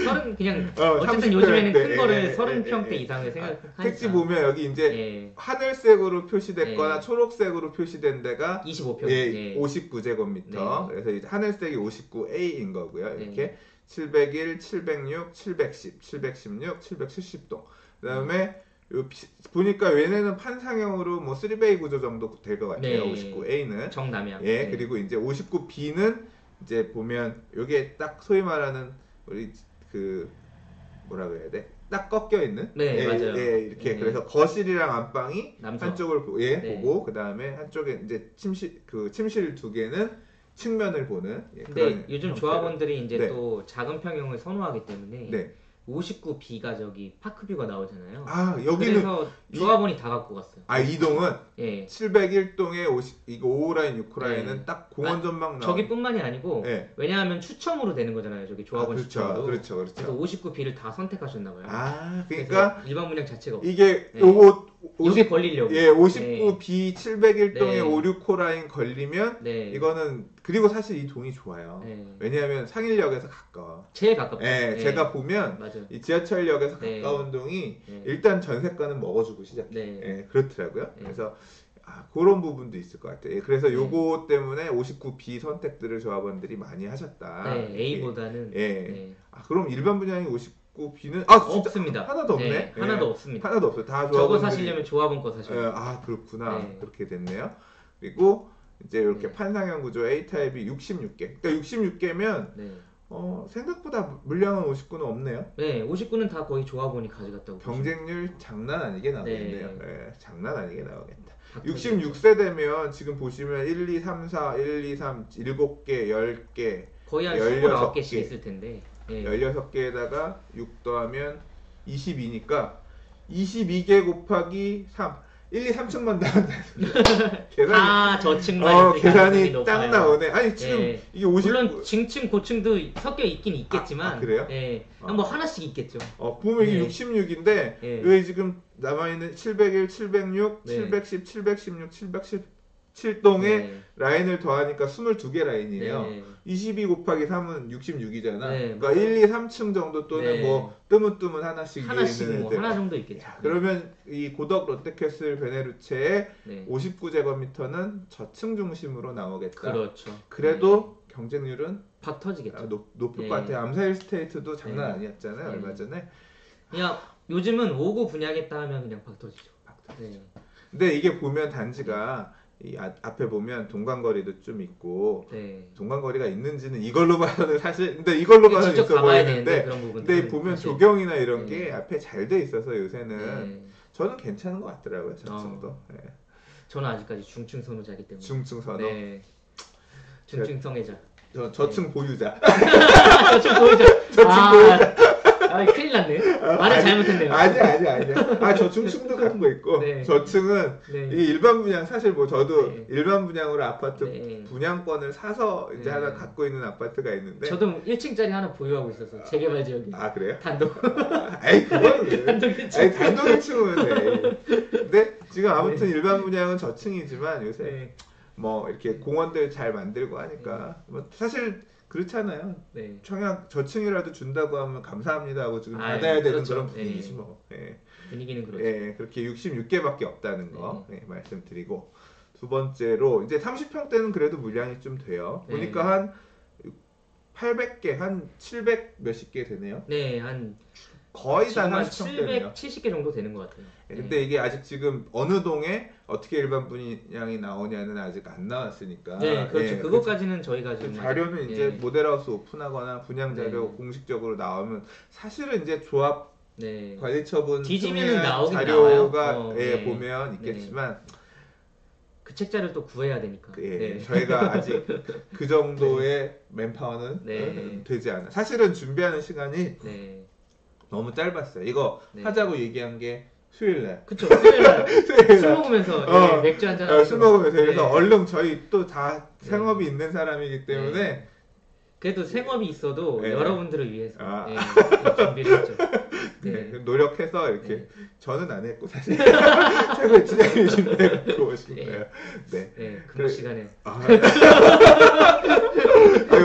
서른 그냥 어, 어쨌든 30평 요즘에는 대, 큰 거를 예, 30평대 예. 이상을 생각하니까 택지 보면 여기 이제 예. 하늘색으로 표시됐거나 네. 초록색으로 표시된 데가 25평 예, 예. 59제곱미터. 네. 그래서 이제 하늘색이 59A인 거고요. 네. 이렇게 701, 706, 710, 716, 770동. 그다음에 보니까 얘네는 판상형으로 뭐 3베이 구조 정도 될 것 같아요. 네. 59A는. 정남향 예, 네. 그리고 이제 59B는 이제 보면 요게 딱 소위 말하는 우리 그 뭐라 그래야 돼? 딱 꺾여 있는. 네, 예, 맞아요. 예, 이렇게 예. 그래서 거실이랑 안방이 남서. 한쪽을 네. 보고 그다음에 한쪽에 이제 침실 두 개는 측면을 보는 예, 근데 그런 요즘 형태를. 조합원들이 이제 네. 또 작은 평형을 선호하기 때문에 네. 59B가 저기 파크뷰가 나오잖아요. 아, 여기는 그래서 조합원이 다 갖고 갔어요. 이 동은 예. 701동에 이거 5호라인, 6호라인은 네. 딱 공원 전망 나오는. 저기뿐만이 아니고 네. 왜냐하면 추첨으로 되는 거잖아요. 저기 조합원 그렇죠. 추첨으로. 그렇죠. 그래서 그렇죠. 59B를 다 선택하셨나 봐요. 그러니까 그래서 일반 분양 자체가 없어요. 이게 네. 요거 요게 걸리려고. 예, 59B 701동에 네. 5, 6호 라인 걸리면 네. 이거는 그리고 사실 이 동이 좋아요. 네. 왜냐하면 상일역에서 가까워. 제일 가깝죠. 예, 네. 제가 보면 맞아요. 이 지하철역에서 네. 가까운 동이 네. 일단 전세가는 먹어주고 시작해. 네. 예, 그렇더라고요. 네. 그래서 그런 부분도 있을 것 같아요. 예, 그래서 네. 요거 때문에 59B 선택들을 조합원들이 많이 하셨다. 네, A보다는 예. 네. 그럼 일반 분양이 59B는 없습니다. 하나도 없네. 네, 하나도 없습니다. 하나도 없어요. 다 저거 조합원들이 사시려면 조합원 거 사셔야 돼요. 그렇구나. 네. 그렇게 됐네요. 그리고 이제 이렇게 네. 판상형 구조 A 타입이 66개. 그러니까 66개면 네. 생각보다 물량은 59는 없네요. 네, 59는 다 거의 조합원이 가져갔다고. 경쟁률 장난 아니게 나오겠네요. 네. 예, 장난 아니게 나오겠다. 보시면 66세 되면 지금 보시면 1, 2, 3, 4, 1, 2, 3, 7개, 10개, 거의 한 16 29개씩 개. 있을 텐데. 네. 16개에다가 6 더하면 22니까 22개 곱하기 3. 1, 2, 3층만 나온다. 계산이 다 저층만 있으니까 가능성이 계산이 딱 높아요. 나오네. 아니 지금 예. 이게 50 물론 중층 고층도 섞여 있긴 있겠지만 그래요? 예. 어. 뭐 하나씩 있겠죠. 보면 이게 네. 66인데 예. 왜 지금 남아있는 701, 706, 네. 710, 716, 717동에 네. 라인을 더하니까 22개 라인이에요. 네. 22 곱하기 3은 66이잖아. 네. 그러니까 1, 2, 3층 정도 또는 네. 뭐 뜨문뜨문 하나씩 위에 하나씩 있는 뭐 애들. 하나 정도 있겠죠. 그러면 이 고덕 롯데캐슬 베네루체의 네. 59제곱미터는 저층 중심으로 나오겠다. 그렇죠. 그래도 경쟁률은 박 터지겠죠. 높을 네. 것 같아요. 암사일 스테이트도 장난 네. 아니었잖아요. 네. 얼마 전에. 그냥 요즘은 5구 분양했다 하면 그냥 박 터지죠. 네. 근데 이게 보면 단지가 이 앞에 보면 동간거리도 좀 있고 네. 동간거리가 있는지는 이걸로 봐서는 사실 근데 이걸로 봐서는 직접 있어 가봐야 되는데 보이는데 그런 부분. 근데 보면 조경이나 이런 네. 게 앞에 잘 돼 있어서 요새는 네. 저는 괜찮은 것 같더라고요. 저층도. 네. 저는 아직까지 중층 선호자이기 때문에. 중층 선호. 네. 중층 성애자. 저층 보유자. 저층 보이죠? 저층 큰일 났네. 말을 잘못했네요. 아니야. 저층 충족한 거 있고 네. 저층은 네. 이 일반 분양 사실 뭐 저도 네. 일반 분양으로 아파트 네. 분양권을 사서 이제 네. 하나 갖고 있는 아파트가 있는데 저도 1층짜리 하나 보유하고 있어서 재개발 지역에 그래요? 단독 에이 그거는 왜? 단독 1층. 아니 단독 1층은 돼. 근데 지금 아무튼 일반 분양은 저층이지만 요새 네. 뭐 이렇게 공원들 잘 만들고 하니까 뭐 사실 그렇잖아요. 네. 청약 저층이라도 준다고 하면 감사합니다 하고 지금 아, 받아야 되는 그렇죠. 그런 분위기지 네. 뭐. 예. 분위기는 그렇죠. 예, 그렇게 66개밖에 없다는 거 말씀드리고 두 번째로 이제 30평대는 그래도 물량이 좀 돼요. 네. 보니까 한 800개, 한 700 몇십 개 되네요. 네, 한 거의 다 지금 한 30평대네요. 770개 정도 되는 것 같아요. 근데 이게 아직 지금 어느 동에 어떻게 일반 분양이 나오냐는 아직 안 나왔으니까. 네, 그렇죠. 예, 그것까지는 저희가 그 지금 자료는 아직, 이제 예, 모델하우스 오픈하거나 분양 자료 네. 공식적으로 나오면 사실은 이제 조합 네. 관리처분 뒤지면은 통해야 나오긴 자료가 나와요. 예, 네. 보면 네. 있겠지만 그 책자를 또 구해야 되니까. 예, 네. 저희가 아직 그 정도의 맨파워는 네. 되지 않아. 사실은 준비하는 시간이 네. 너무 짧았어요. 이거 네. 하자고 얘기한 게 수요일 날. 그쵸. 수요일날 수요일 술 날. 먹으면서 어, 예, 맥주 한잔 술 먹으면서 그래서 네. 얼른 저희 또 다 네. 생업이 있는 사람이기 때문에 네. 그래도 생업이 있어도 네. 여러분들을 위해서 아. 예, 준비를 했죠. 네, 네. 노력해서 이렇게 네. 저는 안 했고 사실 최고의 지장이신데 갖고 오신 네. 거예요. 네. 네, 근무 그래. 시간에 아,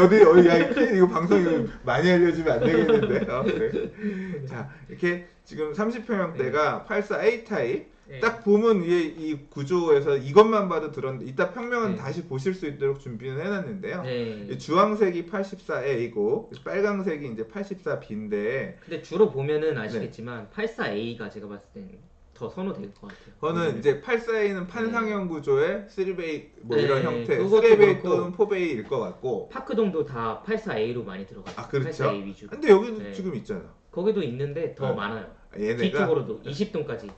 어디 야 이거 방송 이거 많이 알려주면 안 되겠는데. 그래. 자 이렇게 지금 30평형대가 84A 타입. 네. 딱 보면 이 구조에서 이것만 봐도 들었는데 이따 평명은 네. 다시 보실 수 있도록 준비는 해놨는데요. 네. 이 주황색이 84A고 빨강색이 이제 84B인데 근데 주로 보면은 아시겠지만 84A가 제가 봤을 땐 더 선호될 것 같아요. 저는 이제 84A는 판상형 구조의 3베이 뭐 네, 이런 형태, 그것도 3베이 그렇고. 또는 4베이일 것 같고. 파크동도 다 84A로 많이 들어가요. 아 그렇죠. 84A 위주. 근데 여기도 네. 지금 있잖아. 거기도 있는데 더 네. 많아요. 얘네가 뒤쪽으로도 20동까지.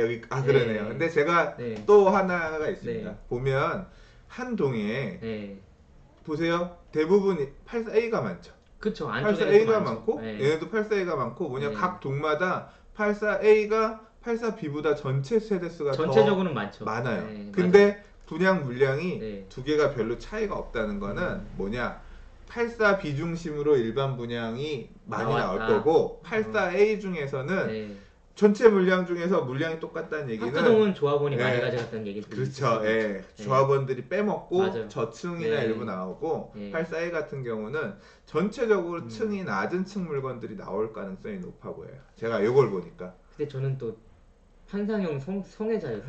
여기 그러네요. 네. 근데 제가 네. 또 하나가 있습니다. 네. 보면 한 동에 네. 보세요. 대부분 84A가 많죠. 그쵸. 안쪽에 84A가 많고 네. 얘네도 84A가 많고 뭐냐 네. 각 동마다 84A가 84B보다 전체 세대수가 전체적으로는 많죠. 더 많아요. 네, 근데 분양 물량이 네. 두 개가 별로 차이가 없다는 거는 뭐냐 84B 중심으로 일반 분양이 많이 나왔다. 나올 거고 84A 중에서는 네. 전체 물량 중에서 물량이 똑같다는 얘기는 파크동은 조합원이 네. 많이 가져갔다는 얘기도 그렇죠. 있어요. 예. 조합원들이 빼먹고 맞아요. 저층이나 네. 일부 나오고 네. 84A 같은 경우는 전체적으로 음. 층이 낮은 층 물건들이 나올 가능성이 높아 보여요. 제가 이걸 보니까. 근데 저는 또 판상형 성애자여서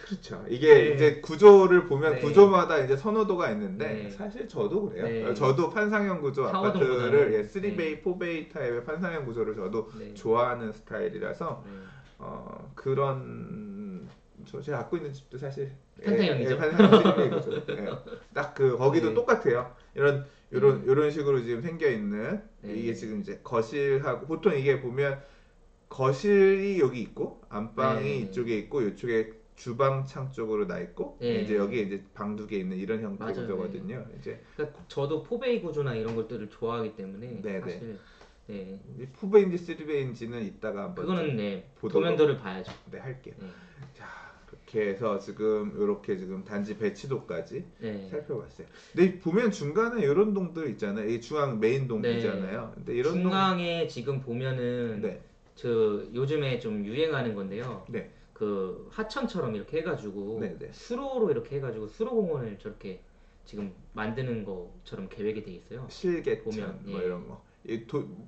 그렇죠. 이게 네. 이제 구조를 보면 네. 구조마다 이제 선호도가 있는데 네. 사실 저도 그래요. 네. 저도 판상형 구조 타워동보다는. 아파트를 네. 3베이, 4베이 타입의 판상형 구조를 저도 네. 좋아하는 스타일이라서 네. 그런 제가 갖고 있는 집도 사실 판상형이죠. 판상형 3베이 구조. 딱 그 거기도 네. 똑같아요. 이런 식으로 지금 생겨 있는 네. 이게 지금 이제 거실하고 보통 이게 보면 거실이 여기 있고 안방이 네. 이쪽에 있고 이쪽에 주방 창 쪽으로 나 있고 네. 이제 여기에 이제 방 두 개 있는 이런 형태 맞아요. 구조거든요. 이제 그러니까 저도 포베이 구조나 이런 것들을 좋아하기 때문에 네, 사실 네. 포베인지 3베인지는 이따가 한번 그거는 좀 네. 보도록 도면도를 봐야죠. 네, 할게요. 네. 자 이렇게 해서 지금 이렇게 지금 단지 배치도까지 네. 살펴봤어요. 근데 보면 중간에 이런 동들 있잖아요. 이 중앙 메인 동이잖아요. 근데 이런 중앙에 지금 보면은 네. 저 요즘에 좀 유행하는 건데요. 네. 그 하천처럼 이렇게 해가지고 네, 네. 수로로 이렇게 해가지고 수로공원을 저렇게 지금 만드는 것처럼 계획이 돼 있어요. 실개천 보면, 뭐 예. 이런 거.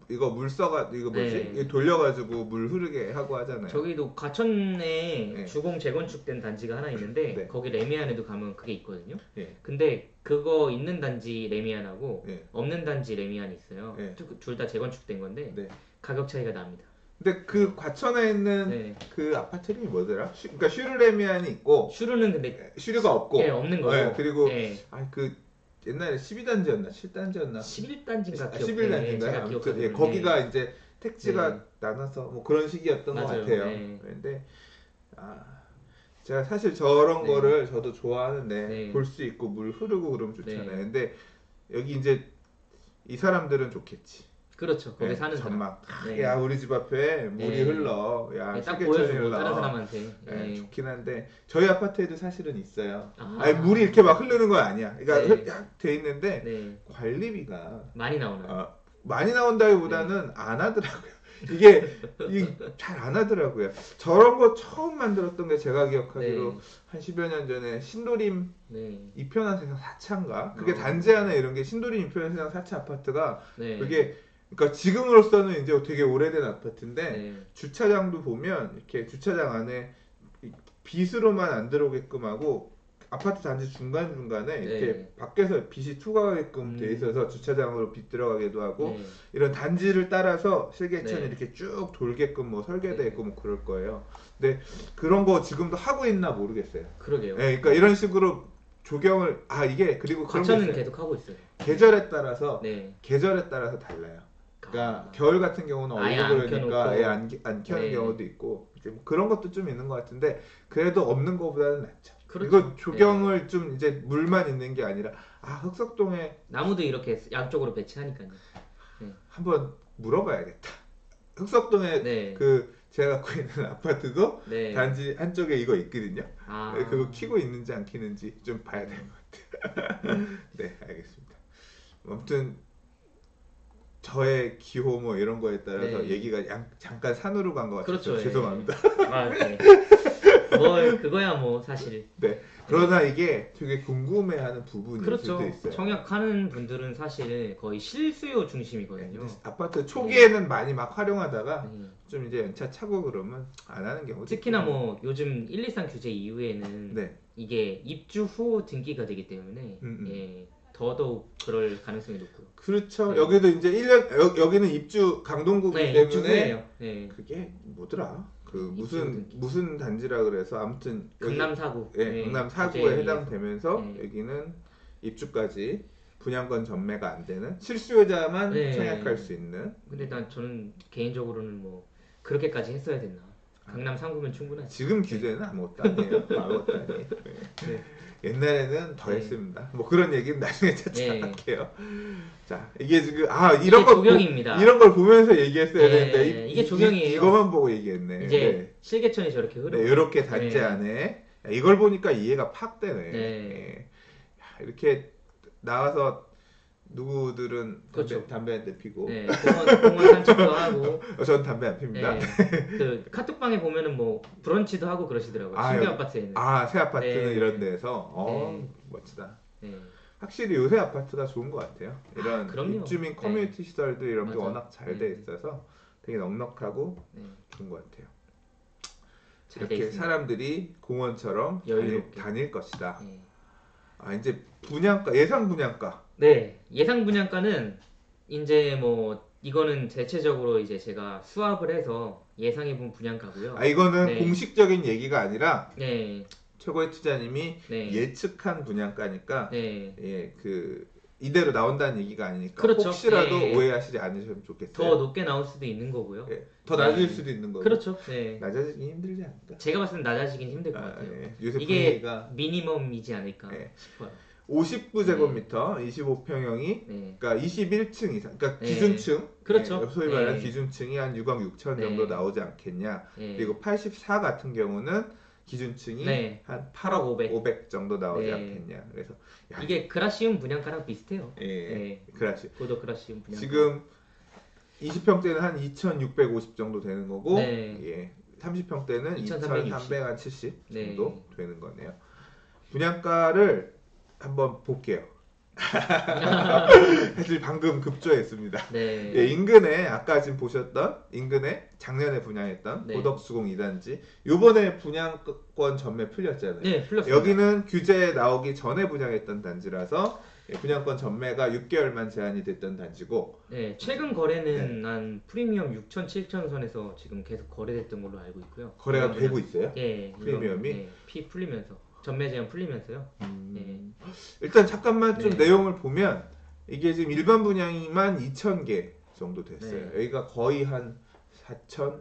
이거 물 써가 이거 뭐지? 네. 이거 돌려가지고 물 흐르게 하고 하잖아요. 저기도 과천에 네. 주공 재건축된 단지가 하나 있는데 네. 거기 레미안에도 가면 그게 있거든요. 예. 근데 그거 있는 단지 레미안하고 예. 없는 단지 레미안이 있어요. 네. 둘 다 재건축된 건데 네. 가격 차이가 납니다. 근데 그 과천에 있는 네. 그 아파트 이름이 뭐더라? 그러니까 슈르레미안이 있고 슈르는 근데 슈르가 없고. 예, 없는 거고. 네, 그리고 예. 그 옛날에 12단지였나? 7단지였나? 11단지인가 11단지인가요? 제가 아무튼 기억하기로는. 예, 거기가 이제 택지가 네. 나눠서 뭐 그런 식이었던 것 맞아요. 같아요. 네. 근데 제가 사실 저런 네. 거를 저도 좋아하는데 네. 볼 수 있고 물 흐르고 그러면 네. 좋잖아요. 근데 여기 이제 이 사람들은 좋겠지. 그렇죠. 거기 네, 사는 사람. 전망. 네. 야 우리 집 앞에 물이 네. 흘러. 야 네, 딱 시계천이 보여주고 흘러. 다른 사람한테. 네, 예. 좋긴 한데 저희 아파트에도 사실은 있어요. 아. 아니 물이 이렇게 막 흐르는 건 아니야. 그러니까 네. 돼 있는데 네. 관리비가 많이 나오나요? 많이 네. 나온다기보다는 안 하더라고요. 이게 잘 안 하더라고요. 저런 거 처음 만들었던 게 제가 기억하기로 네. 한 10여 년 전에 신도림 네. 이편한 세상 4차인가? 그게 어. 단지 하나 이런 게 신도림 이편한 세상 4차 아파트가 네. 그게 그러니까 지금으로서는 이제 되게 오래된 아파트인데 네. 주차장도 보면 이렇게 주차장 안에 빗으로만 안 들어오게끔 하고 아파트 단지 중간중간에 이렇게 네. 밖에서 빛이 투과하게끔 돼 있어서 주차장으로 빛 들어가기도 하고 네. 이런 단지를 따라서 실개천이 네. 이렇게 쭉 돌게끔 뭐 설계되어 네. 있고 뭐 그럴 거예요. 근데 그런 거 지금도 하고 있나 모르겠어요. 그러게요. 네, 그러니까 이런 식으로 조경을 이게 그리고 그런 게 과천은 있어요. 계속 하고 있어요. 계절에 따라서 네. 달라요. 그러니까 아. 겨울 같은 경우는 아예 얼고 안 그러니까 켜놓고. 아예 안 켜는 네. 경우도 있고 이제 뭐 그런 것도 좀 있는 것 같은데 그래도 없는 것보다는 낫죠. 그렇죠. 이거 조경을 좀 이제 물만 있는 게 아니라 흑석동에 나무도 이렇게 양쪽으로 배치하니까요. 네. 한번 물어봐야겠다. 흑석동에 네. 그 제가 갖고 있는 아파트도 네. 단지 한쪽에 이거 있거든요. 아. 그거 켜고 있는지 안 켜는지 좀 봐야 될 것 같아요. 네, 알겠습니다. 아무튼 저의 기호 뭐 이런 거에 따라서 네. 얘기가 잠깐 산으로 간 것 같아서 그렇죠. 죄송합니다. 아, 네. 뭐 그거야 뭐 사실. 네. 그러나 이게 되게 궁금해하는 부분일 그렇죠. 수도 있어요. 청약하는 분들은 사실 거의 실수요 중심이거든요. 아파트 초기에는 많이 막 활용하다가 네. 좀 이제 연차 차고 그러면 안 하는 경우도 특히나 있거든요. 뭐 요즘 123 규제 이후에는 네. 이게 입주 후 등기가 되기 때문에 예, 더더욱 그럴 가능성이 높고요. 그렇죠. 네. 여기도 이제 1년 여기는 입주 강동구이기 네, 때문에 입주 후에요. 네. 그게 뭐더라? 그 입주 등기. 무슨 단지라 그래서 아무튼 강남 4구. 예, 강남 4구에 규제에 해당되면서 네. 여기는 입주까지 분양권 전매가 안 되는 실수요자만 네. 청약할 수 있는. 근데 저는 개인적으로는 뭐 그렇게까지 했어야 됐나? 강남 3구면 충분하지. 지금 규제는 아무것도 아니에요. 아무것도 아니에요. 네. 네. 옛날에는 더 네. 했습니다. 뭐 그런 얘기는 나중에 차차 네. 할게요. 자, 이게 지금 이런 이게 걸 조경입니다. 이런 걸 보면서 얘기했어야 네, 되는데 이게 조경이에요. 이거만 보고 얘기했네. 이제 네. 실개천이 저렇게 흐르고. 네, 이렇게 단지 네. 안에 이걸 보니까 이해가 팍 되네. 네. 예. 야, 이렇게 나와서 누구들은 그렇죠. 담배 한 대 피고, 네, 공원 산책도 하고. 전 담배 안 핍니다. 네. 그 카톡방에 보면은 뭐 브런치도 하고 그러시더라고요. 아, 신규 여기- 아파트에는. 새 아파트는 네. 이런 데서 네. 멋지다. 네. 확실히 요새 아파트가 좋은 것 같아요. 이런 그럼요. 입주민 커뮤니티 시설들 이런 게 맞아. 워낙 잘 돼 네. 있어서 되게 넉넉하고 네. 좋은 것 같아요. 잘돼 이렇게 있습니다. 사람들이 공원처럼 여유롭게. 다닐 것이다. 네. 이제 분양가, 예상 분양가. 네, 예상 분양가는 이제 뭐 이거는 대체적으로 이제 제가 수합을 해서 예상해본 분양가고요. 이거는 네. 공식적인 얘기가 아니라 네, 최고의 투자님이 네, 예측한 분양가니까 네. 이대로 나온다는 얘기가 아니니까 그렇죠. 혹시라도 네. 오해하시지 않으시면 좋겠어요. 더 높게 나올 수도 있는 거고요. 더 낮을 네. 수도 있는 거고. 그렇죠. 네. 낮아지기 힘들지 않을까? 제가 봤을 땐 낮아지긴 힘들 것 같아요. 요새 이게 분위기가 미니멈이지 않을까 네. 싶어요. 59제곱미터 25평형이 네. 그러니까 21층 이상, 그러니까 네. 기준층, 그렇죠. 소위 말하는 네. 기준층이 한 6억 6천 네. 정도 나오지 않겠냐. 네. 그리고 84 같은 경우는 기준층이 네. 한 8억 500. 500 정도 나오지 네. 않겠냐. 그래서 이게 그라시움 분양가랑 비슷해요. 예, 네. 그렇지. 고도 그라시움 분양가. 지금 20평대는 한 2,650 정도 되는 거고, 네. 30평대는 2,360. 2,370 네. 정도 되는 거네요. 분양가를 한번 볼게요. 사실 방금 급조했습니다. 네. 인근에 아까 지금 보셨던 인근에 작년에 분양했던 네. 고덕수공 2단지 요번에 분양권 전매 풀렸잖아요. 네, 풀렸습니다. 여기는 규제 나오기 전에 분양했던 단지라서 분양권 전매가 6개월만 제한이 됐던 단지고 네, 최근 거래는 한 프리미엄 6천, 7천 선에서 지금 계속 거래됐던 걸로 알고 있고요. 거래가 이런 되고 분양- 있어요. 예, 프리미엄이? 네, 피 풀리면서 전매 제한 풀리면서요. 일단 잠깐만 좀 네. 내용을 보면 이게 지금 일반 분양이만 2,000개 정도 됐어요. 네. 여기가 거의 한 4,000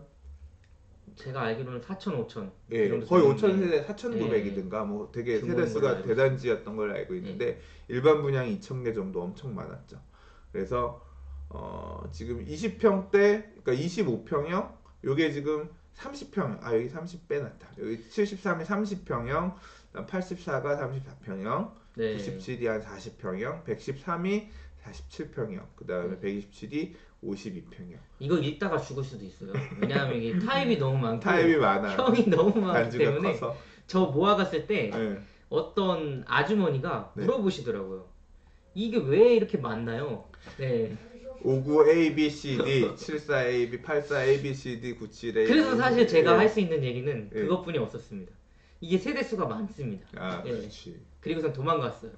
제가 알기로는 4천, 5천. 예, 정도 거의 되는데, 5천 세대, 4,900이든가 뭐 되게 규모인 걸로 세대수가 알고 대단지였던 걸 알고 있는데 일반 분양이 2,000개 정도 엄청 많았죠. 그래서 지금 20평대, 그러니까 25평형, 요게 지금 30평형, 여기 30 빼놨다. 여기 73이 30평형, 84가 34평형, 네. 97이 한 40평형, 113이 47평형, 그 다음에 127이 52평형. 이거 읽다가 죽을 수도 있어요. 왜냐하면 이게 타입이 너무 많고 타입이 많아. 형이 너무 많기 단지가 때문에 커서. 저 모아갔을 때 네. 어떤 아주머니가 네. 물어보시더라고요. 이게 왜 이렇게 많나요? 네. 59 A, B, C, D, 74 A, B, 84 A, B, C, D, 97 A. 그래서 사실 제가 예. 할 수 있는 얘기는 예. 그것뿐이 없었습니다. 이게 세대 수가 많습니다. 아, 예. 그렇지. 그리고선 도망갔어요.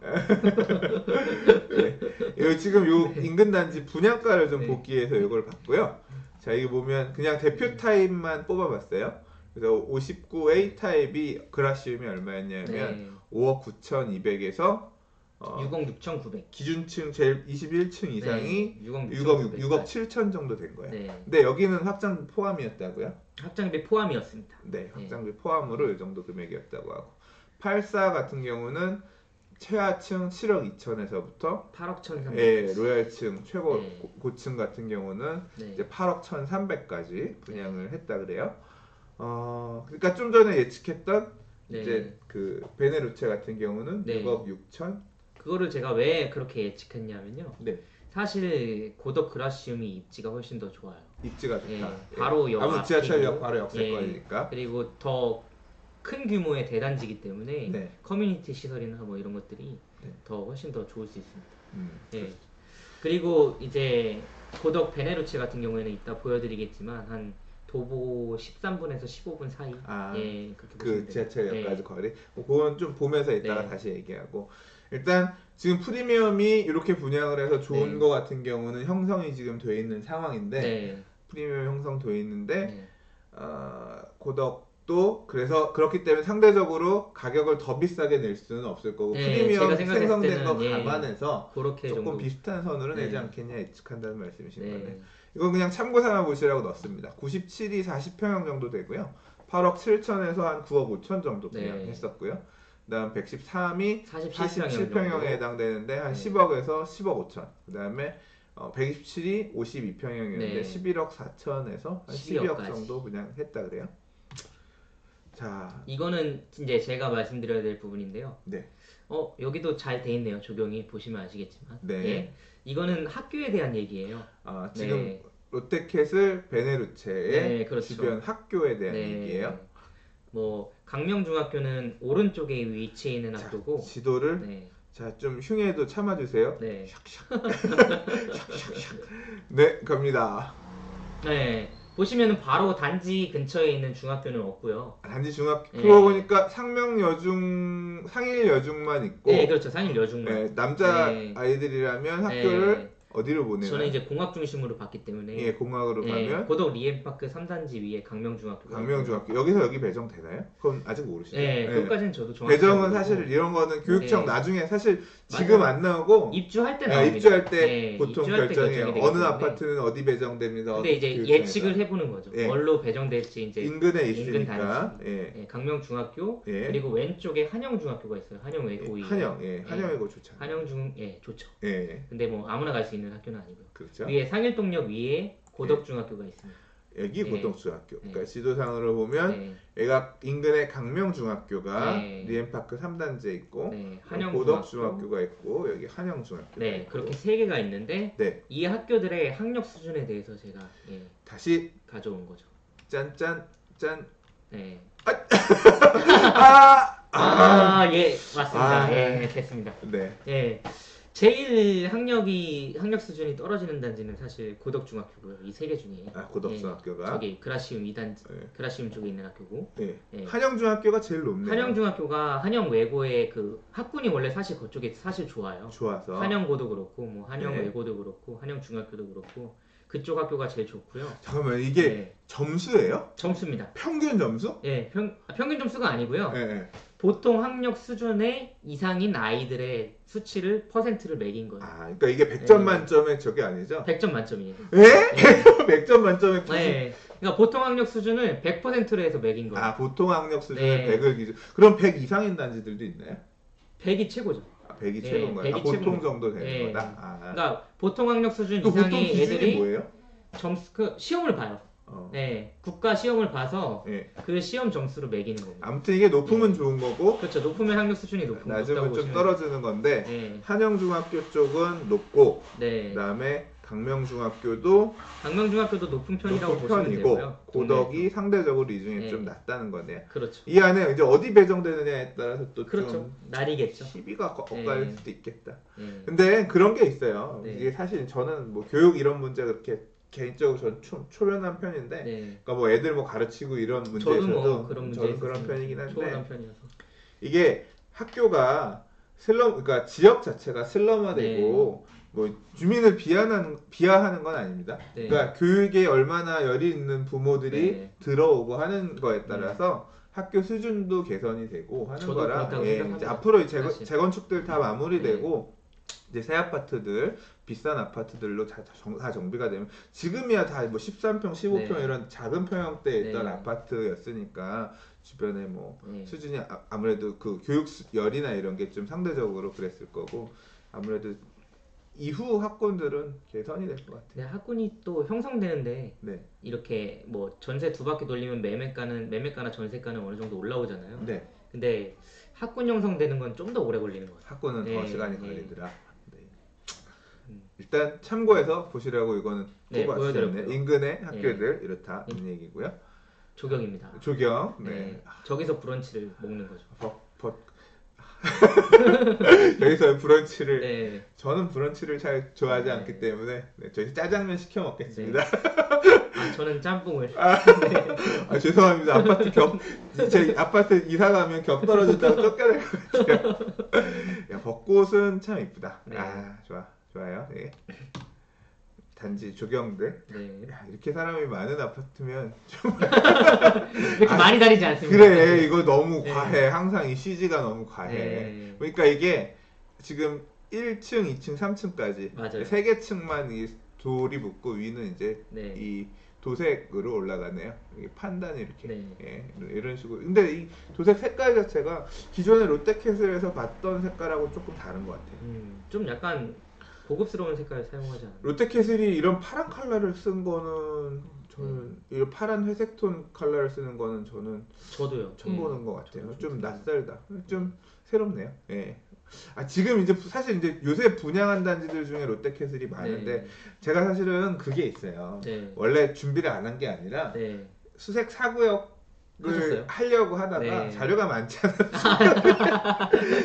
네. 요 지금 요 인근 단지 분양가를 좀 네. 보기 위해서 이걸 봤고요. 자, 여기 보면 그냥 대표 타입만 뽑아봤어요. 그래서 59A 타입이 그라시움이 얼마였냐면 네. 5억 9,200에서 6억 6,900. 기준층 제일 21층 이상이 네. 6억 6억 7천 정도 된 거예요. 네. 근데 여기는 확장 포함이었다고요? 확장비 포함이었습니다. 네, 확장비 포함으로 이 정도 금액이었다고 하고 84 같은 경우는 최하층 7억 2천에서부터 8억 1,300. 예, 로얄층 최고 네. 고층 같은 경우는 네. 이제 8억 1,300까지 분양을 했다 그래요. 그러니까 좀 전에 예측했던 네. 이제 그 베네루체 같은 경우는 네. 6억 6천. 그거를 제가 왜 그렇게 예측했냐면요. 네, 사실 고덕 그라시움이 입지가 훨씬 더 좋아요. 입지가 좋다. 예, 예. 바로 역 아무튼 지하철역 앞이고, 바로 역세권이니까. 그리고 더 큰 규모의 대단지기 때문에 네. 커뮤니티 시설이나 뭐 이런 것들이 네. 더 훨씬 더 좋을 수 있습니다. 예. 그렇죠. 그리고 이제 고덕 베네루체 같은 경우에는 이따 보여드리겠지만 한 도보 13분에서 15분 사이. 아, 예, 그렇게 보시면 그 됩니다. 지하철역까지 거리. 그건 좀 보면서 이따가 네. 다시 얘기하고. 일단 지금 프리미엄이 이렇게 분양을 해서 좋은 네. 거 같은 경우는 형성이 지금 돼 있는 상황인데 네. 프리미엄 형성돼 있는데 네. 고덕도 그래서 그렇기 때문에 상대적으로 가격을 더 비싸게 낼 수는 없을 거고 네, 프리미엄 제가 생각했을 생성된 거 때는, 예, 감안해서 그렇게 조금 정도. 비슷한 선으로 내지 네. 않겠냐 예측한다는 말씀이신 네. 거네. 이건 그냥 참고 삼아 보시라고 넣었습니다. 97이 40평형 정도 되고요. 8억 7천에서 한 9억 5천 정도 네. 분양했었고요. 그다음 113이 47평형 47평형에 해당되는데 한 네. 10억에서 10억 5천. 그다음에 127이 52평형이었는데 네. 11억 4천에서 한 12억 12억 까지. 정도 분양했다 그래요. 자, 이거는 이제 제가 말씀드려야 될 부분인데요. 네. 여기도 잘 돼 있네요. 조경이 보시면 아시겠지만. 네. 예. 이거는 학교에 대한 얘기예요. 지금 네. 롯데캐슬 베네루체의 네, 그렇죠. 주변 학교에 대한 네. 얘기예요. 뭐 강명중학교는 오른쪽에 위치해 있는 자, 학교고. 지도를 네. 자, 좀 흉해도 참아주세요. 네. 네, 갑니다. 네. 보시면은 바로 단지 근처에 있는 중학교는 없고요. 단지 중학교 네. 그거 보니까 상명 상일 여중만 있고 네, 그렇죠. 상일 여중만. 네, 남자 네. 아이들이라면 학교를 어디로 보내나요? 저는 이제 공학 중심으로 봤기 때문에 예, 공학으로 가면 고덕 리엠파크 3단지 위에 강명중학교가 강명중학교 여기서 여기 배정되나요? 그건 아직 모르시죠? 네, 네. 그것까지는 저도 정확히 배정은 모르고. 사실 이런 거는 교육청 네. 나중에 사실 지금 맞아요. 안 나오고 입주할 때 네, 나옵니다. 입주할 때 네, 보통 입주할 때 결정해요. 결정이 되기 어느 때문에. 아파트는 어디 배정됩니다. 근데 이제 교육청에서. 예측을 해보는 거죠. 예. 뭘로 배정될지 이제 인근에 인근 있으니까 단지. 예. 예, 강명중학교 예. 그리고 왼쪽에 한영중학교가 있어요. 한영외고위. 한영, 예, 한영이고 좋잖아요. 한영중 좋죠. 예, 근데 뭐 아무나 갈 수 있는 학교는 아니고요. 그렇죠. 위에 상일동역 위에 고덕중학교가 있습니다. 여기 네. 고덕중학교. 그러니까 네. 지도상으로 보면 네, 얘가 인근에 강명중학교가 네. 리엠파크 3단지에 있고 네, 한영중학교. 고덕중학교가 있고 여기 한영중학교가 네, 있고 그렇게 세 개가 있는데 네, 이 학교들의 학력 수준에 대해서 제가 다시 가져온 거죠. 짠짠 짠. 네. 아! 맞습니다. 아. 예, 됐습니다. 네. 예. 제일 학력 수준이 떨어지는 단지는 사실 고덕중학교고요. 이 세 개 중에. 고덕중학교가 저기 그라시움 2단지, 네. 그라시움 쪽에 있는 학교고. 네. 예. 한영중학교가 제일 높네요. 한영중학교가 한영외고의 그 학군이 원래 사실 그쪽에 사실 좋아요. 좋아서 한영고도 그렇고, 뭐 네. 한영외고도 그렇고, 한영중학교도 그렇고, 그쪽 학교가 제일 좋고요. 잠깐만 이게 네. 점수예요? 점수입니다. 평균 점수? 예, 평균 점수가 아니고요. 네. 네. 보통 학력 수준의 이상인 아이들의 수치를 퍼센트를 매긴 거예요. 그러니까 이게 100점 네. 만점의 저게 아니죠? 100점 만점이에요. 에? 네. 100점 만점에 90. 네. 그러니까 보통 학력 수준을 100%로 해서 매긴 거예요. 보통 학력 수준의 네. 100을 기준. 그럼 100 이상인 단지들도 있나요? 100이 최고죠. 100이 네, 최고인 거야. 100이 보통 최고입니다. 정도 되는 네. 거다. 그러니까 보통 학력 수준 그 보통 이상의 기준이 애들이 뭐예요? 시험을 봐요. 어. 네, 국가 시험을 봐서 예. 그 시험 점수로 매기는 겁니다. 아무튼 이게 높으면 네. 좋은 거고 그렇죠. 높으면 학력 수준이 높다고 낮으면 좀 보시면 떨어지는 건데 네, 한영중학교 쪽은 높고 네. 그다음에 강명중학교도 강명중학교도 높은 편이라고 높은 보시면 편이고 되고요. 고덕이 상대적으로 이 중에 네. 좀 낮다는 거네요. 그렇죠. 이 안에 이제 어디 배정되느냐에 따라서 또 그렇죠. 좀 날이겠죠. 시비가 엇갈릴 네. 수도 있겠다. 네. 근데 그런 게 있어요. 네. 이게 사실 저는 뭐 교육 이런 문제 그렇게 개인적으로 전 초면한 편인데, 네. 그러니까 뭐 애들 뭐 가르치고 이런 저도 문제에서도 뭐 그런 문제에 저는 그런 있었으면 편이긴 한데, 초월한 편이어서. 이게 학교가 그러니까 지역 자체가 네. 슬럼화되고 뭐 주민을 비하하는 건 아닙니다. 네. 그러니까 교육에 얼마나 열이 있는 부모들이 네. 들어오고 하는 거에 네. 따라서 학교 수준도 개선이 되고 하는 저도 거라, 그렇다고 예, 이제 생각합니다. 앞으로 사실. 재건축들 다 네. 마무리되고 이제 새 아파트들, 비싼 아파트들로 다 정비가 되면, 지금이야 다 뭐 13평, 15평 네. 이런 작은 평형대에 있던 네. 아파트였으니까 주변에 뭐 네. 수준이 아무래도 그 교육 열이나 이런 게 좀 상대적으로 그랬을 거고, 아무래도 이후 학군들은 개선이 될 것 같아요. 네, 학군이 또 형성되는데 네, 이렇게 뭐 전세 두 바퀴 돌리면 매매가나 전세가는 어느 정도 올라오잖아요. 네, 근데 학군 형성되는 건 좀 더 오래 걸리는 것 같아요. 학군은 더 네, 시간이 네. 걸리더라. 네. 음, 일단 참고해서 보시라고 이거는 네, 뽑아주셨네요. 보여드렸고요. 인근의 네, 학교들 이렇다는 얘기고요. 조경입니다. 조경, 네. 네, 저기서 브런치를 먹는 거죠. 여기서 브런치를, 네, 저는 브런치를 잘 좋아하지 네, 않기 때문에 저희 짜장면 시켜 먹겠습니다. 아, 저는 짬뽕을. 아, 죄송합니다. 제 아파트 이사 가면 겹 떨어진다고 쫓겨날 것 같아요. 야, 벚꽃은 참 이쁘다. 네. 아, 좋아요. 네. 단지 조경들. 네. 야, 이렇게 사람이 많은 아파트면 그렇게 많이 다니지 않습니다. 그래, 이거 너무 네. 과해. 항상 이 CG가 너무 과해. 네. 그러니까 이게 지금 1층, 2층, 3층까지 맞아요. 세 개 층만 이 돌이 붙고 위는 이제 네. 이 도색으로 올라가네요. 이게 판단이 이렇게, 네. 예, 이런 식으로. 근데 이 도색 색깔 자체가 기존의 롯데캐슬에서 봤던 색깔하고 조금 다른 것 같아요. 좀 약간 고급스러운 색깔을 사용하지 않아요? 롯데캐슬이 이런 파란 컬러를 쓴 거는 저는, 이 파란 회색 톤 컬러를 쓰는 거는 저는 저도요. 처음 예. 보는 것 같아요. 저도 좀 처음 낯설다. 좀 새롭네요. 예. 아, 지금 이제 사실 이제 요새 분양한 단지들 중에 롯데캐슬이 많은데, 네. 제가 사실은 그게 있어요. 네. 원래 준비를 안 한 게 아니라 네. 수색 사구역을 하셨어요? 하려고 하다가 네. 자료가 많지 않아서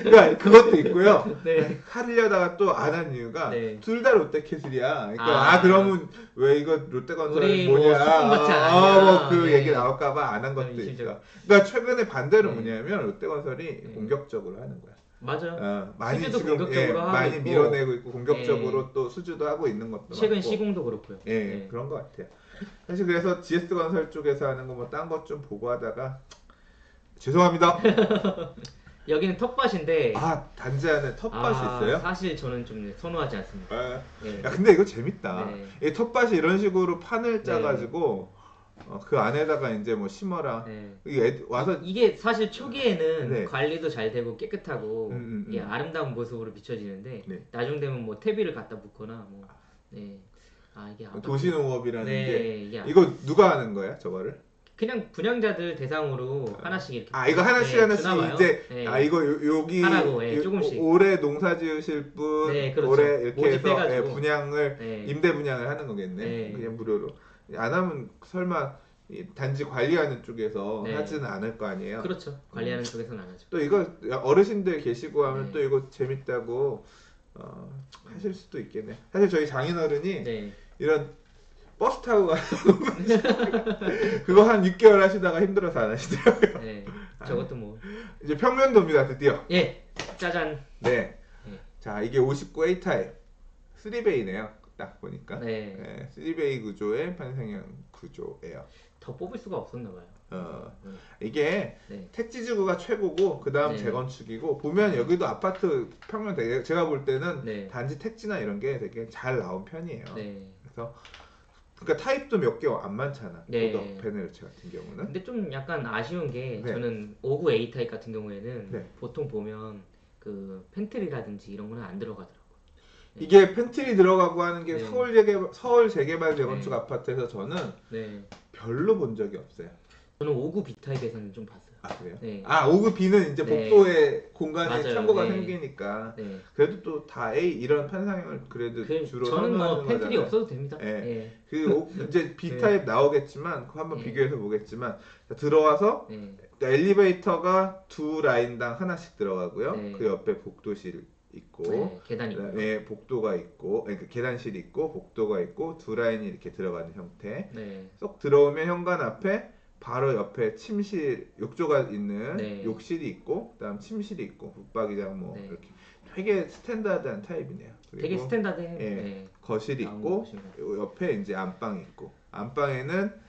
그러니까 그것도 있고요. 네. 하려다가 또 안 한 이유가 네. 둘 다 롯데캐슬이야. 그러니까 그러면 왜 이거 롯데건설 우리 뭐냐, 뭐 소품 같지 않냐. 뭐그 네. 얘기 나올까봐 안 한 것도 이심적. 있어. 그러니까 최근에 반대로 네. 뭐냐면 롯데건설이 네. 공격적으로 하는 거야. 맞아요. 많이 수주도 지금, 공격적으로 하고 많이 있고, 밀어내고 있고 공격적으로 네. 또 수주도 하고 있는 것도 최근 많고. 시공도 그렇고요. 예, 네. 그런 것 같아요. 사실 그래서 GS건설 쪽에서 하는 거 뭐 딴 것 좀 보고 하다가, 죄송합니다. 여기는 텃밭인데 단지 안에 텃밭이 있어요? 사실 저는 좀 선호하지 않습니다. 네. 야, 근데 이거 재밌다. 네. 이 텃밭이 이런 식으로 판을 짜가지고 그 안에다가 이제 뭐 심어라. 네. 이게 와서 이게 사실 초기에는 네. 관리도 잘 되고 깨끗하고 이게 음. 아름다운 모습으로 비춰지는데 네. 나중 되면 뭐 퇴비를 갖다 붓거나 뭐 네. 이게 도시농업이라는 네, 게 이게 이거 누가 하는 거야, 저거를? 그냥 분양자들 대상으로 하나씩 이렇게 이거 하나씩 주나봐요. 이제 네. 이거 여기 하라고, 조금씩. 올해 농사 지으실 분, 네, 그렇죠. 올해 이렇게 해서 모집해가지고. 분양을 네. 임대 분양을 하는 거겠네. 네. 그냥 무료로. 안 하면 설마 이 단지 관리하는 쪽에서 네. 하지는 않을 거 아니에요. 그렇죠. 관리하는 쪽에서는 안 하죠. 또 이거 어르신들 계시고 하면 네. 또 이거 재밌다고 하실 수도 있겠네. 사실 저희 장인어른이 네. 이런 버스 타고 가서 그거 한 6개월 하시다가 힘들어서 안 하시더라고요. 네. 저것도 뭐 이제 평면도입니다, 드디어. 예. 짜잔. 네. 네. 자, 이게 59A 타입 3베이네요. 딱 보니까. 네. 3베이 구조의 판상형 구조예요. 더 뽑을 수가 없었나 봐요. 이게 네. 택지지구가 최고고 그 다음 네. 재건축이고, 보면 여기도 아파트 평면 되게, 제가 볼 때는 네. 단지 택지나 이런 게 되게 잘 나온 편이에요. 네. 그래서 그러니까 타입도 몇 개 안 많잖아. 네. 고덕 베네르체 같은 경우는. 근데 좀 약간 아쉬운 게 네. 저는 59A 타입 같은 경우에는 네. 보통 보면 그 팬트리라든지 이런 거는 안 들어가더라고요. 네. 이게 팬트리 들어가고 하는 게 네. 서울 재개발 재건축 네. 아파트에서 저는 네. 별로 본 적이 없어요. 저는 59B 타입에서는 좀 봤어요. 아, 그래요? 네. 5급 B는 이제 네. 복도에 공간에 맞아요. 창고가 네. 생기니까. 네. 그래도 또 다 A 이런 판상형을 그래도 주로 저는 뭐 선호하는 팬트리 거잖아요. 없어도 됩니다. 네. 예. 이제 B 네. 타입 나오겠지만 그거 한번 네. 비교해서 보겠지만, 들어와서 네. 엘리베이터가 두 라인당 하나씩 들어가고요. 네. 그 옆에 복도실이 있고, 네, 계단이 있고요. 그다음에 복도가 있고, 그러니까 계단실이 있고, 복도가 있고, 두 라인이 이렇게 들어가는 형태. 네, 쏙 들어오면 현관 앞에 바로 옆에 침실, 욕조가 있는 네, 욕실이 있고, 그다음 침실이 있고, 붙박이장 뭐 네. 이렇게 되게 스탠다드한 타입이네요. 되게 그리고 스탠다드해요. 예, 네, 거실이 나온 있고, 곳이고. 요 옆에 이제 안방이 있고, 안방에는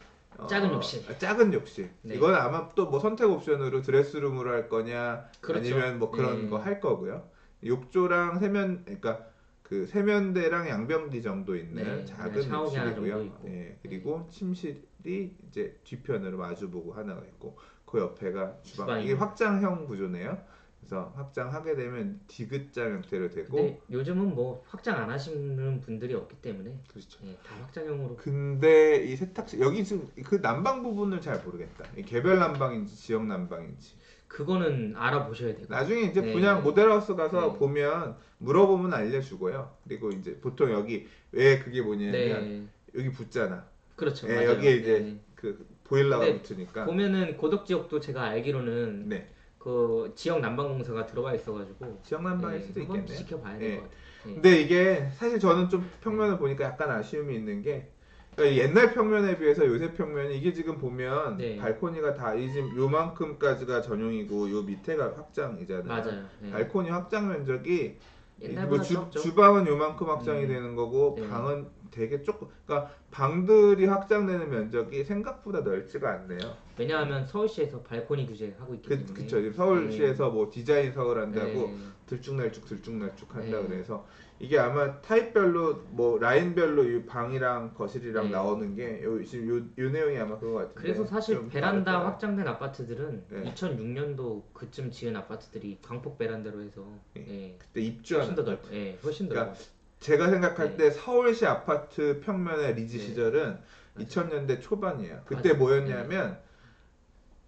작은 욕실. 작은 욕실. 네. 이건 아마 또 뭐 선택 옵션으로 드레스룸으로 할 거냐, 그렇죠. 아니면 뭐 그런 네. 거 할 거고요. 욕조랑 그러니까 그 세면대랑 양변기 정도 있는 네, 작은 샤워기 하나 욕실이고요. 정도 있고. 예, 그리고 침실이 이제 뒤편으로 마주보고 하나가 있고, 그 옆에가 주방. 이게 주방이고. 확장형 구조네요. 그래서 확장하게 되면 디귿자 형태로 되고, 근데 요즘은 뭐 확장 안 하시는 분들이 없기 때문에 그렇죠. 예, 다 확장형으로. 근데 이 세탁실 여기 지금 그 난방 부분을 잘 모르겠다. 이 개별 난방인지 지역 난방인지. 그거는 알아보셔야 되고. 나중에 이제 네. 분양 모델하우스 가서 네. 보면 물어보면 알려주고요. 그리고 이제 보통 여기 왜 그게 뭐냐면 네, 여기 붙잖아. 그렇죠. 예, 맞아요. 여기에 이제 네. 그 보일러가 근데 붙으니까. 보면은 고덕 지역도 제가 알기로는 네. 그 지역 난방공사가 들어와 있어가지고 지역 난방일 수도 한번 있겠네요. 지켜봐야 예. 될 것 같아요. 예. 근데 이게 사실 저는 좀 평면을 보니까 약간 아쉬움이 있는 게, 그러니까 옛날 평면에 비해서 요새 평면이 이게 지금 보면 네. 발코니가 다 이 지금 요만큼까지가 전용이고 요 밑에가 확장이잖아요. 맞아요. 예. 발코니 확장 면적이 옛날보다 적죠. 주방은 요만큼 확장이 되는 거고 네. 방은 되게 조금, 그러니까 방들이 확장되는 면적이 생각보다 넓지가 않네요. 왜냐하면 서울시에서 발코니 규제하고 있기 때문에. 그쵸. 지금 서울시에서 뭐 디자인 서울 한다고 네. 들쭉날쭉 한다 네. 그래서 이게 아마 타입별로 뭐 라인별로 이 방이랑 거실이랑 네. 나오는 게 지금 요 내용이 아마 그거 같은데. 그래서 사실 좀 베란다 다를 거야. 확장된 아파트들은 네. 2006년도 그쯤 지은 아파트들이 광폭 베란다로 해서 네. 예, 그때 입주한 훨씬 더 아파트. 넓고, 예, 훨씬 더 그러니까 넓고. 제가 생각할 네. 때 서울시 아파트 평면의 리즈 네. 시절은 맞아요. 2000년대 초반이에요. 그때 맞아요. 뭐였냐면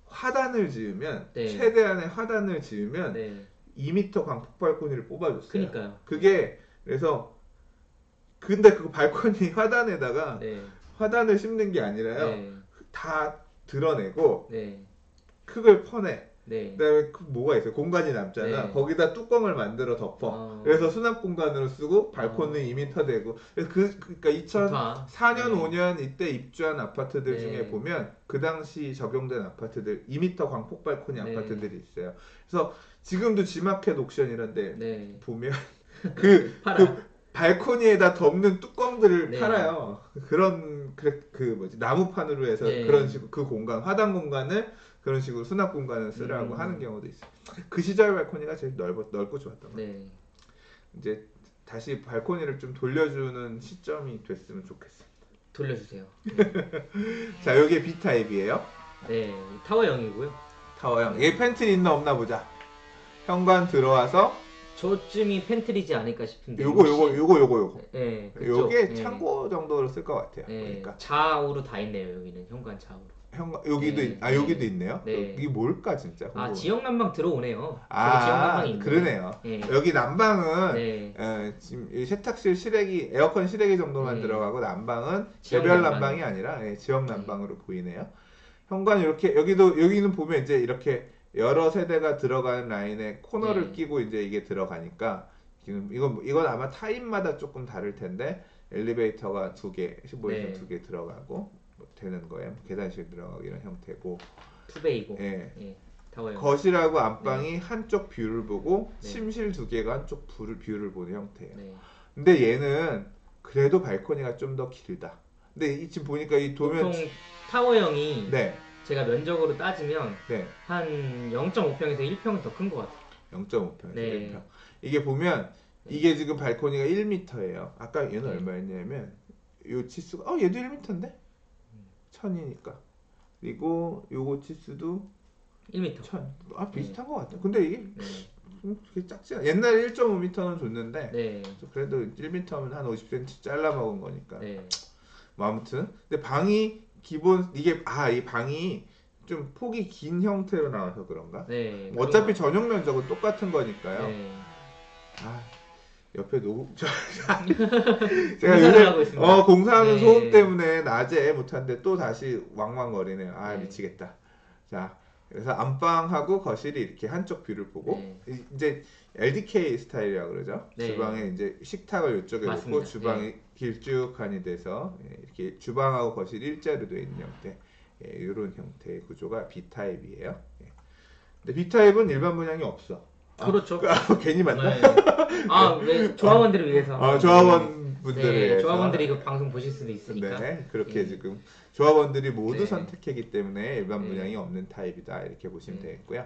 화단을 지으면 네. 최대한의 화단을 지으면 네. 2m 광폭 발코니를 뽑아줬어요. 그니까요. 그게 그래서 근데 그 발코니 화단에다가 네. 화단을 심는 게 아니라요. 네. 다 드러내고 네. 흙을 퍼내. 네. 그다음에 그 뭐가 있어요? 공간이 남잖아. 네. 거기다 뚜껑을 만들어 덮어. 그래서 수납 공간으로 쓰고 발코니 2m 되고. 그래서 그러니까 좋다. 2004년, 네. 5년 이때 입주한 아파트들 네. 중에 보면 그 당시 적용된 아파트들 2m 광폭 발코니 네. 아파트들이 있어요. 그래서 지금도 지마켓 옥션 이런데 네. 보면 그 팔아요. 발코니에다 덮는 뚜껑들을 네. 팔아요. 그 뭐지 나무판으로 해서 네. 그런 식으로 그 공간 화단 공간을 그런 식으로 수납 공간을 쓰라고 하는 경우도 있어요. 그 시절 발코니가 제일 넓고 좋았던 것 같아요. 네. 이제 다시 발코니를 좀 돌려주는 시점이 됐으면 좋겠어요. 돌려주세요. 자, 여기 B 타입이에요. 네. 타워형이고요. 타워형. 얘 팬트리 있나 없나 보자. 현관 들어와서 저쯤이 팬트리지 않을까 싶은데. 요거. 네. 그쪽. 요게 네. 창고 정도로 쓸 것 같아요. 네. 그러니까 좌우로 다 있네요. 여기는 현관 좌우로. 여기도 네. 여기도 있네요. 네. 이게 뭘까 진짜. 아, 궁금해. 지역 난방 들어오네요. 저도 지역 난방이 있네. 그러네요. 네. 여기 난방은 네. 지금 이 세탁실 실외기, 에어컨 실외기 정도만 네. 들어가고 난방은 지역 개별 난방. 난방이 아니라 지역 난방으로 보이네요. 현관 이렇게 여기는 보면 이제 이렇게 여러 세대가 들어가는 라인에 코너를 네. 끼고 이제 이게 들어가니까 지금 이건 아마 타입마다 조금 다를 텐데 엘리베이터가 2개, 15에서 네. 2개 들어가고 되는 거예요. 계단실 들어가고 이런 형태고. 투베이고. 예. 예. 타워형. 거실하고 안방이 한쪽 뷰를 보고 네. 침실 2개가 한쪽 뷰를 보는 형태예요. 네. 근데 얘는 그래도 발코니가 좀 더 길다. 근데 지금 보니까 이 도면 보통 타워형이 네, 제가 면적으로 따지면 네, 한 0.5평에서 1평은 더 큰 것 같아요. 0.5평에서 네. 1평. 이게 보면 이게 지금 발코니가 1m예요. 아까 얘는 네. 얼마였냐면 요 치수가 얘도 1m인데 1000이니까. 그리고 요거 치수도 1m. 1000. 비슷한 것 같아. 근데 이게 네. 그게 작지 않아. 옛날에 1.5m는 줬는데 네. 그래도 1m면 한 50cm 잘라 먹은 거니까. 네. 뭐 아무튼 근데 방이 기본 이게 이 방이 좀 폭이 긴 형태로 나와서 그런가? 네. 뭐 어차피 전용 면적은 똑같은 거니까요. 네. 옆에 노 제가 공사를 요새 하고 있습니다. 공사하는 네. 소음 때문에 낮에 못하는데 또 다시 왕왕거리네요. 네. 미치겠다. 자, 그래서 안방하고 거실이 이렇게 한쪽 뷰를 보고 네. 이제 LDK 스타일이라고 그러죠. 네. 주방에 이제 식탁을 이쪽에 놓고 맞습니다. 주방이 길쭉하니 돼서 이렇게 주방하고 거실이 일자로 되어 있는 형태. 이런 형태의 구조가 B타입이에요. 근데 B타입은 일반 분양이 없어. 그렇죠. 괜히 만나? 네. 왜 조합원들을 위해서. 조합원분들을 네, 위해서. 조합원들이 그 방송 보실 수도 있으니까. 네, 그렇게 예. 지금 조합원들이 모두 네. 선택했기 때문에 일반 네. 분양이 없는 타입이다 이렇게 보시면 네. 되겠고요.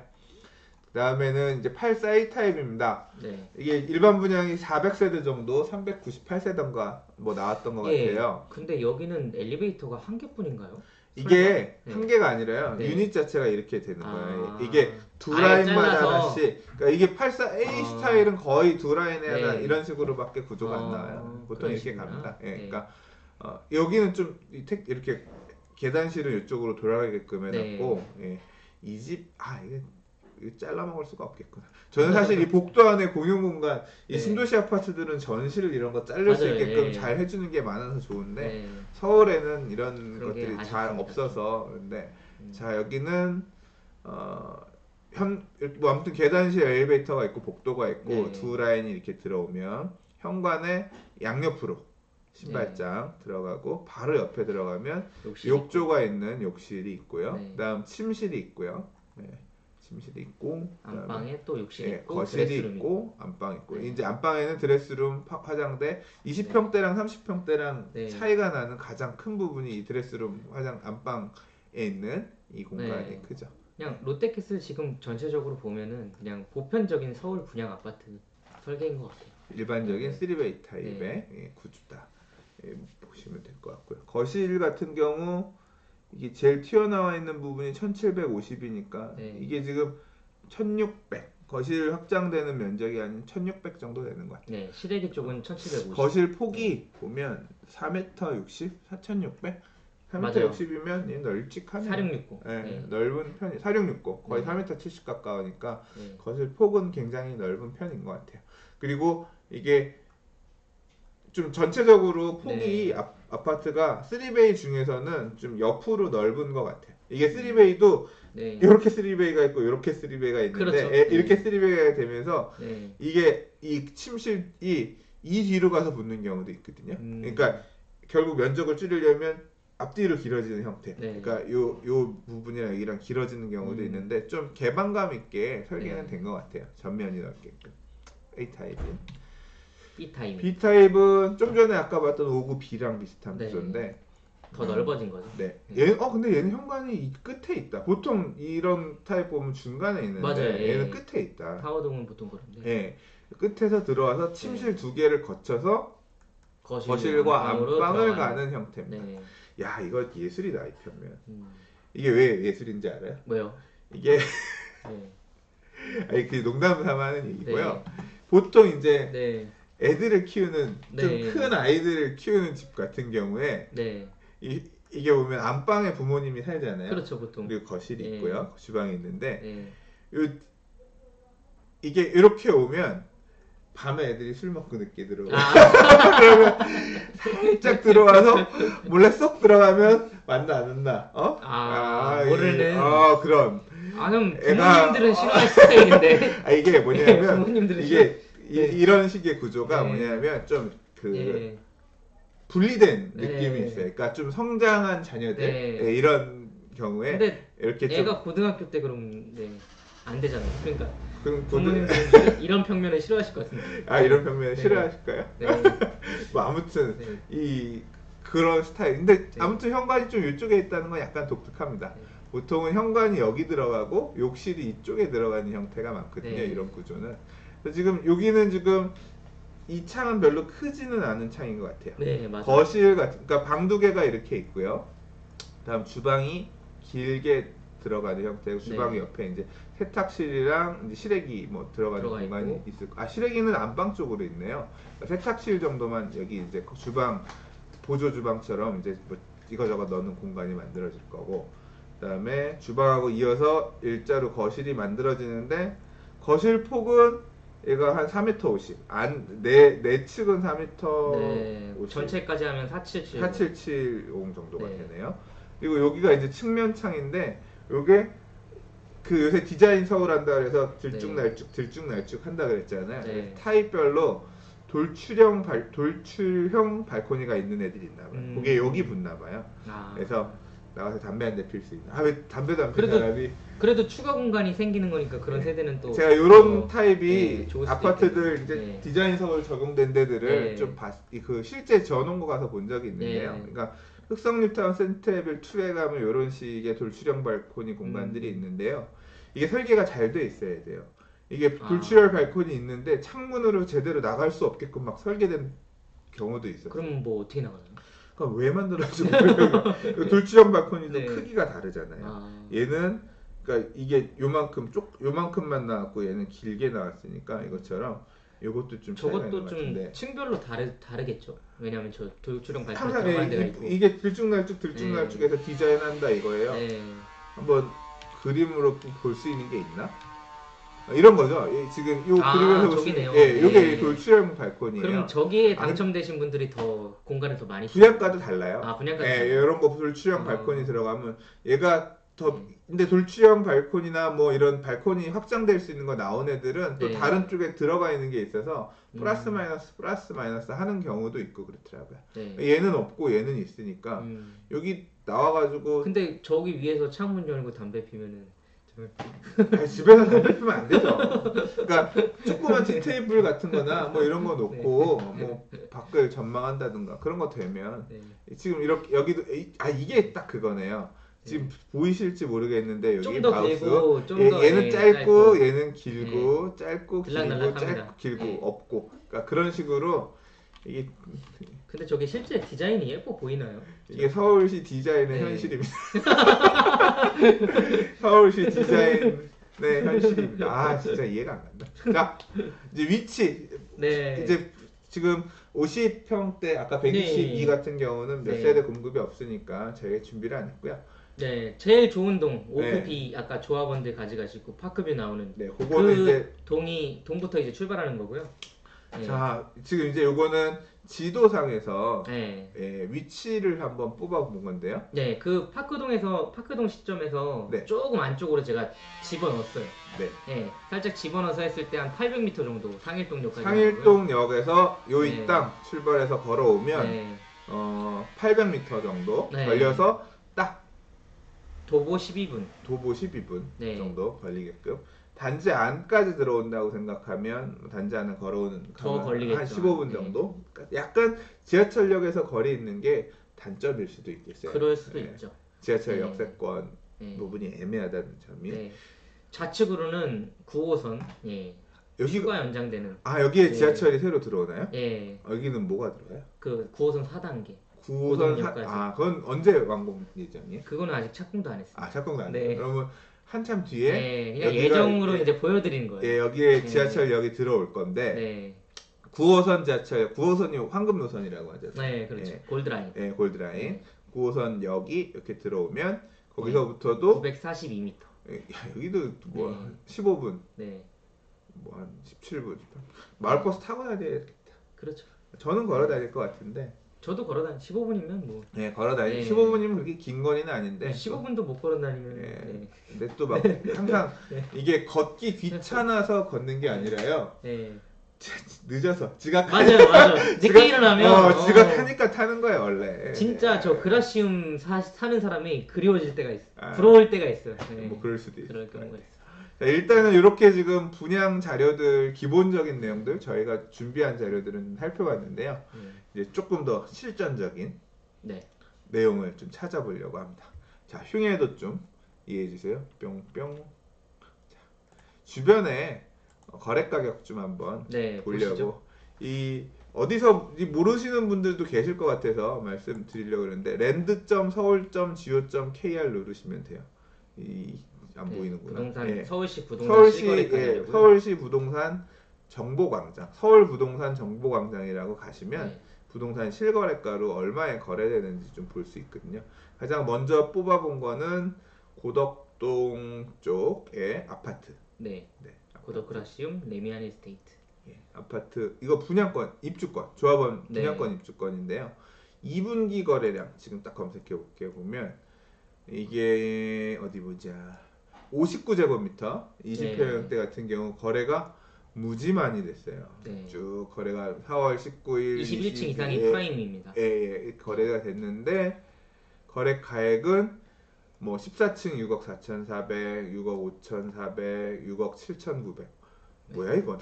그 다음에는 이제 842 타입입니다. 네. 이게 일반 분양이 400세대 정도, 398세대인가 뭐 나왔던 것 예. 같아요. 근데 여기는 엘리베이터가 한 개뿐인가요? 이게 설마? 한 개가 아니라요. 네. 유닛 자체가 이렇게 되는 거예요. 아. 이게 두 아예 라인마다 잘라서. 하나씩. 그러니까 이게 84A 스타일은 거의 두 라인에 하나 네. 이런 식으로밖에 구조가 안 나와요. 보통 이렇게 그러시구나. 갑니다. 네. 그러니까 여기는 좀 이렇게 계단실은 이쪽으로 돌아가게끔 해놨고 이 집 이거 잘라 먹을 수가 없겠구나. 저는 사실 이 복도 안에 공용 공간, 이 네. 신도시 아파트들은 전실 이런 거 자를 수 맞아요. 있게끔 예. 잘 해주는 게 많아서 좋은데 네. 서울에는 이런 그런 게 것들이 잘 아쉽습니다. 없어서. 근데 음. 자 여기는 뭐 아무튼 계단실 엘리베이터가 있고 복도가 있고 네. 두 라인이 이렇게 들어오면 현관에 양옆으로 신발장 들어가고 바로 옆에 들어가면 욕실 욕조가 있는 욕실이 있고요. 네. 그다음 침실이 있고요. 침실이 있고 그다음에 안방에 또 욕실 있고 거실이 드레스룸이 있고 안방 있고 네. 이제 안방에는 드레스룸, 화장대 20평대랑 30평대랑 네. 차이가 나는 가장 큰 부분이 이 드레스룸, 안방에 있는 이 공간이 네. 크죠. 그냥 롯데캐슬 지금 전체적으로 보면은 그냥 보편적인 서울 분양 아파트 설계인 것 같아요. 일반적인 네. 3베이 타입의 구조다. 보시면 될 것 같고요. 거실 같은 경우 이게 제일 튀어나와 있는 부분이 1750이니까 네. 이게 지금 1600 거실 확장되는 면적이 한 1600 정도 되는 것 같아요. 네, 시래기 쪽은 1750. 거실 폭이 보면 4m 60, 4600? 4m 맞아요. 60이면 널찍하네요. 4669. 네, 네. 넓은 편이 4660 거의 네. 4m 70 가까우니까 네. 거실 폭은 굉장히 넓은 편인 것 같아요. 그리고 이게 좀 전체적으로 폭이 네. 아파트가 3베이 중에서는 좀 옆으로 넓은 것 같아요. 이게 3베이도 네. 이렇게 3베이가 있고 이렇게 3베이가 있는데 그렇죠. 이렇게 네. 3베이가 되면서 네. 이게 이 침실이 이 뒤로 가서 붙는 경우도 있거든요. 그러니까 결국 면적을 줄이려면 앞뒤로 길어지는 형태. 네. 그러니까 요 부분이랑 여기랑 길어지는 경우도 있는데 좀 개방감 있게 설계는 네. 된 것 같아요. 전면이 넓게끔. A 타입이. B타입. B 타입은 좀 전에 아까 봤던 59B랑 비슷한 네. 구조인데 더 넓어진 거죠. 네. 네. 근데 얘는 현관이 이 끝에 있다. 보통 이런 타입 보면 중간에 있는데 맞아요. 얘는 예. 끝에 있다. 타워동은 보통 그런데 예. 끝에서 들어와서 침실 두 개를 거쳐서 거실과 안방으로 안방을 들어가는. 가는 형태입니다. 네. 야, 이거 예술이다, 이 편면. 음. 이게 왜 예술인지 알아요? 뭐요? 이게 네. 아니 그 농담 삼아 하는 얘기고요. 네. 보통 이제 네. 애들을 키우는 네. 좀 큰 아이들을 키우는 집 같은 경우에 네. 이게 보면 안방에 부모님이 살잖아요. 그렇죠, 보통. 그리고 거실이 네. 있고요. 주방이 있는데 네. 이게 이렇게 오면 밤에 애들이 술 먹고 늦게 들어오고 그러면 살짝 들어와서 몰래 쏙 들어가면 맞나 안 맞나? 모르는. 그럼 그럼 부모님들은 싫어할 스타일인데. 이게 뭐냐면 부모님들은 이게 네. 이런 식의 구조가 네. 뭐냐면 좀 예. 분리된 네. 느낌이 있어요. 그러니까 좀 성장한 자녀들 네. 이런 경우에 근데 이렇게 애가 고등학교 때 그럼 안 되잖아요. 그러니까 좀 부모님들은 이런 평면을 싫어하실 것 같은데. 이런 평면을 네. 싫어하실까요? 네. 뭐 아무튼 네. 그런 스타일. 근데 네. 아무튼 현관이 좀 이쪽에 있다는 건 약간 독특합니다. 네. 보통은 현관이 여기 들어가고 욕실이 이쪽에 들어가는 형태가 많거든요. 네. 이런 구조는. 그래서 지금 여기는 지금 이 창은 별로 크지는 않은 창인 것 같아요. 네, 맞아요. 거실 같은, 그러니까 방 두 개가 이렇게 있고요. 다음 주방이 길게 들어가는 형태고 주방 네. 옆에 이제 세탁실이랑 이제 실외기 뭐 들어가는 들어가 공간이 있고. 있을 거. 실외기는 안방 쪽으로 있네요. 그러니까 세탁실 정도만 여기 이제 주방 보조 주방처럼 이제 뭐 이거저거 넣는 공간이 만들어질 거고. 그다음에 주방하고 이어서 일자로 거실이 만들어지는데 거실 폭은 얘가 한 4m 50. 내측은 4m 네. 50. 전체까지 하면 477. 4770 정도가 네. 되네요. 그리고 여기가 이제 측면 창인데 요게 그 요새 디자인 서울 한다 그래서 네. 들쭉날쭉 한다 그랬잖아요. 그래서 네. 타입별로 돌출형 발코니가 있는 애들이 있나 봐요. 그게 여기 음. 붙나 봐요. 그래서 아. 나가서 담배 한 대 필 수 있나. 아, 왜 담배도 안 피는 그래도 사람이. 그래도 추가 공간이 생기는 거니까 그런 네. 세대는 또 제가 이런 더 타입이 예, 좋을 수도 있겠네요. 아파트들 이제 예. 디자인 서울 적용된 데들을 예. 그 실제 전원고 가서 본 적이 있는데요. 예. 그러니까 흑성뉴타운 센트레빌 2에 가면 이런 식의 돌출형 발코니 공간들이 음. 있는데요. 이게 설계가 잘 돼 있어야 돼요. 이게 돌출형 아. 발코니 있는데 창문으로 제대로 나갈 수 없게끔 막 설계된 경우도 있었어요. 그럼 뭐 어떻게 나가나요? 그럼 왜 만들었지 모르겠어요. 돌출형 발코니도 네. 크기가 다르잖아요. 아. 얘는 그러니까 이게 요만큼만 나왔고 얘는 길게 나왔으니까 이것처럼 이것도 좀 차이가 있는 저것도 것 좀 같은데 층별로 다르겠죠. 왜냐하면 저 돌출형 발코니 항상 들어간 데가 있고. 이게 예. 들쭉날쭉해서 디자인한다 이거예요. 예. 한번 그림으로 볼 수 있는 게 있나? 이런 거죠. 지금 요 아, 그림에서 보시면 저기네요. 요게 예. 돌출형 발코니예요. 그럼 저기에 아, 당첨되신 분들이 더 공간을 더 많이 분양가도 달라요. 아, 분양가도 예, 달라요? 이런 거 돌출형 발코니 어. 들어가면 얘가 더 네. 근데 돌출형 발코니나 뭐 이런 발코니 확장될 수 있는 거 나온 애들은 또 네. 다른 쪽에 들어가 있는 게 있어서 음. 플러스 마이너스 하는 경우도 있고 그렇더라고요. 네. 얘는 없고 얘는 있으니까 여기 나와가지고 근데 저기 위에서 창문 열고 담배 피면은 정말 아니, 집에서 담배 피면 안 되죠. 그러니까 조그만 티테이블 같은 거나 뭐 이런 거 놓고 뭐 밖을 전망한다든가 그런 거 되면 네. 지금 이렇게 여기도 이게 딱 그거네요. 지금 보이실지 모르겠는데 여기 좀 더 마우스 길고 좀 더 얘는 예, 짧고 얘는 길고 짧고 길고 들락날락합니다. 짧고 길고 예. 없고 그러니까 그런 식으로 이게 근데 저게 실제 디자인이 예뻐 보이나요? 이게 서울시 디자인의 네. 현실입니다. 서울시 디자인의 현실입니다. 아 진짜 이해가 안 간다. 자 이제 위치 네. 이제 지금 50평대 아까 122 네. 같은 경우는 몇 네. 세대 공급이 없으니까 저희가 준비를 안 했고요. 네, 제일 좋은 동 네. OPP 아까 조합원들 가져가시고 파크뷰 나오는 네, 그거는 그 이제 동부터 이제 출발하는 거고요. 네. 자 지금 이제 요거는 지도상에서 네. 위치를 한번 뽑아본 건데요. 네, 그 파크동 시점에서 네. 조금 안쪽으로 제가 집어넣었어요. 네. 네, 살짝 집어넣어서 했을 때 한 800m 정도 상일동역까지. 상일동역에서 요 이 네. 땅 출발해서 걸어오면 네, 800m 정도 네. 걸려서 딱 도보 12분. 도보 12분 네. 정도 걸리게끔 단지 안까지 들어온다고 생각하면 단지 안을 걸어오는 더 가면 걸리겠죠. 한 15분 네. 정도. 그러니까 약간 지하철역에서 거리 있는 게 단점일 수도 있겠어요. 그럴 수도 네. 있죠. 지하철 네. 역세권 네. 부분이 애매하다는 점이. 네. 좌측으로는 9호선 예. 여기 추가 연장되는 여기에 네. 지하철이 새로 들어오나요? 예. 여기는 뭐가 들어가요? 그 9호선 4단계. 9호선 고동역까지. 그건 언제 완공 예정이에요? 그거는 아직 착공도 안 했어요. 착공도 안 네. 돼요. 그러면 한참 뒤에 네, 그냥 여기가 예정으로 이제 보여드리는 거예요. 여기에 네. 지하철역이 들어올 건데 네, 9호선 지하철역 9호선이 황금 노선이라고 하죠. 네, 그렇죠. 예. 골드라인. 골드라인. 네. 9호선역이 이렇게 들어오면 거기서부터도 942m. 여기도 뭐 네. 15분, 네, 뭐 한 17분. 마을버스 타고 다녀야 되겠다. 그렇죠. 저는 걸어 다닐 것 같은데. 저도 걸어다니 15분이면 뭐. 네, 걸어 다니. 네. 15분이면 그렇게 긴 거리는 아닌데. 15분도 못 걸어다니면. 예. 네. 근데 또 막 항상 네. 이게 걷기 귀찮아서 걷는 게 아니라요. 네. 늦어서 지각. 맞아요. 늦게 일어나면. 지각하니까 타는 거예요 원래. 진짜 저 그라시움 사는 사람이 그리워질 때가 있어. 아. 부러울 때가 있어요. 네. 뭐 그럴 수도 있어요. 그럴 경우가 있어. 자, 일단은 이렇게 지금 분양 자료들 기본적인 내용들 저희가 준비한 자료들은 살펴봤는데요. 이제 조금 더 실전적인 네. 내용을 좀 찾아보려고 합니다. 자, 흉해도 좀 이해해 주세요. 뿅뿅. 자, 주변에 거래 가격 좀 한번 네, 보려고. 보시죠. 이 어디서 모르시는 분들도 계실 것 같아서 말씀드리려고 그러는데 rand.서울.go.kr 누르시면 돼요. 안 네, 보이는구나. 부동산 예. 서울시 부동산 실거래 서울시 가격이고요. 서울시 부동산 정보광장, 서울 부동산 정보광장이라고 가시면 네. 부동산 실거래가로 얼마에 거래되는지 좀 볼 수 있거든요. 가장 먼저 뽑아본 거는 고덕동 쪽의 아파트. 네. 네, 고덕그라시움 레미안 에스테이트. 아파트 이거 분양권 입주권 조합원 네. 분양권 입주권인데요. 2분기 거래량 지금 딱 검색해 볼게요. 보면 이게 어디 보자. 59제곱미터 네. 20평대 같은 경우 거래가 무지 많이 됐어요. 네. 쭉 거래가 4월 19일 21층 이상이 예, 프라임입니다. 예, 거래가 됐는데 거래 가액은 뭐 14층 6억 4,400, 6억 5,400, 6억 7,900. 뭐야 이건?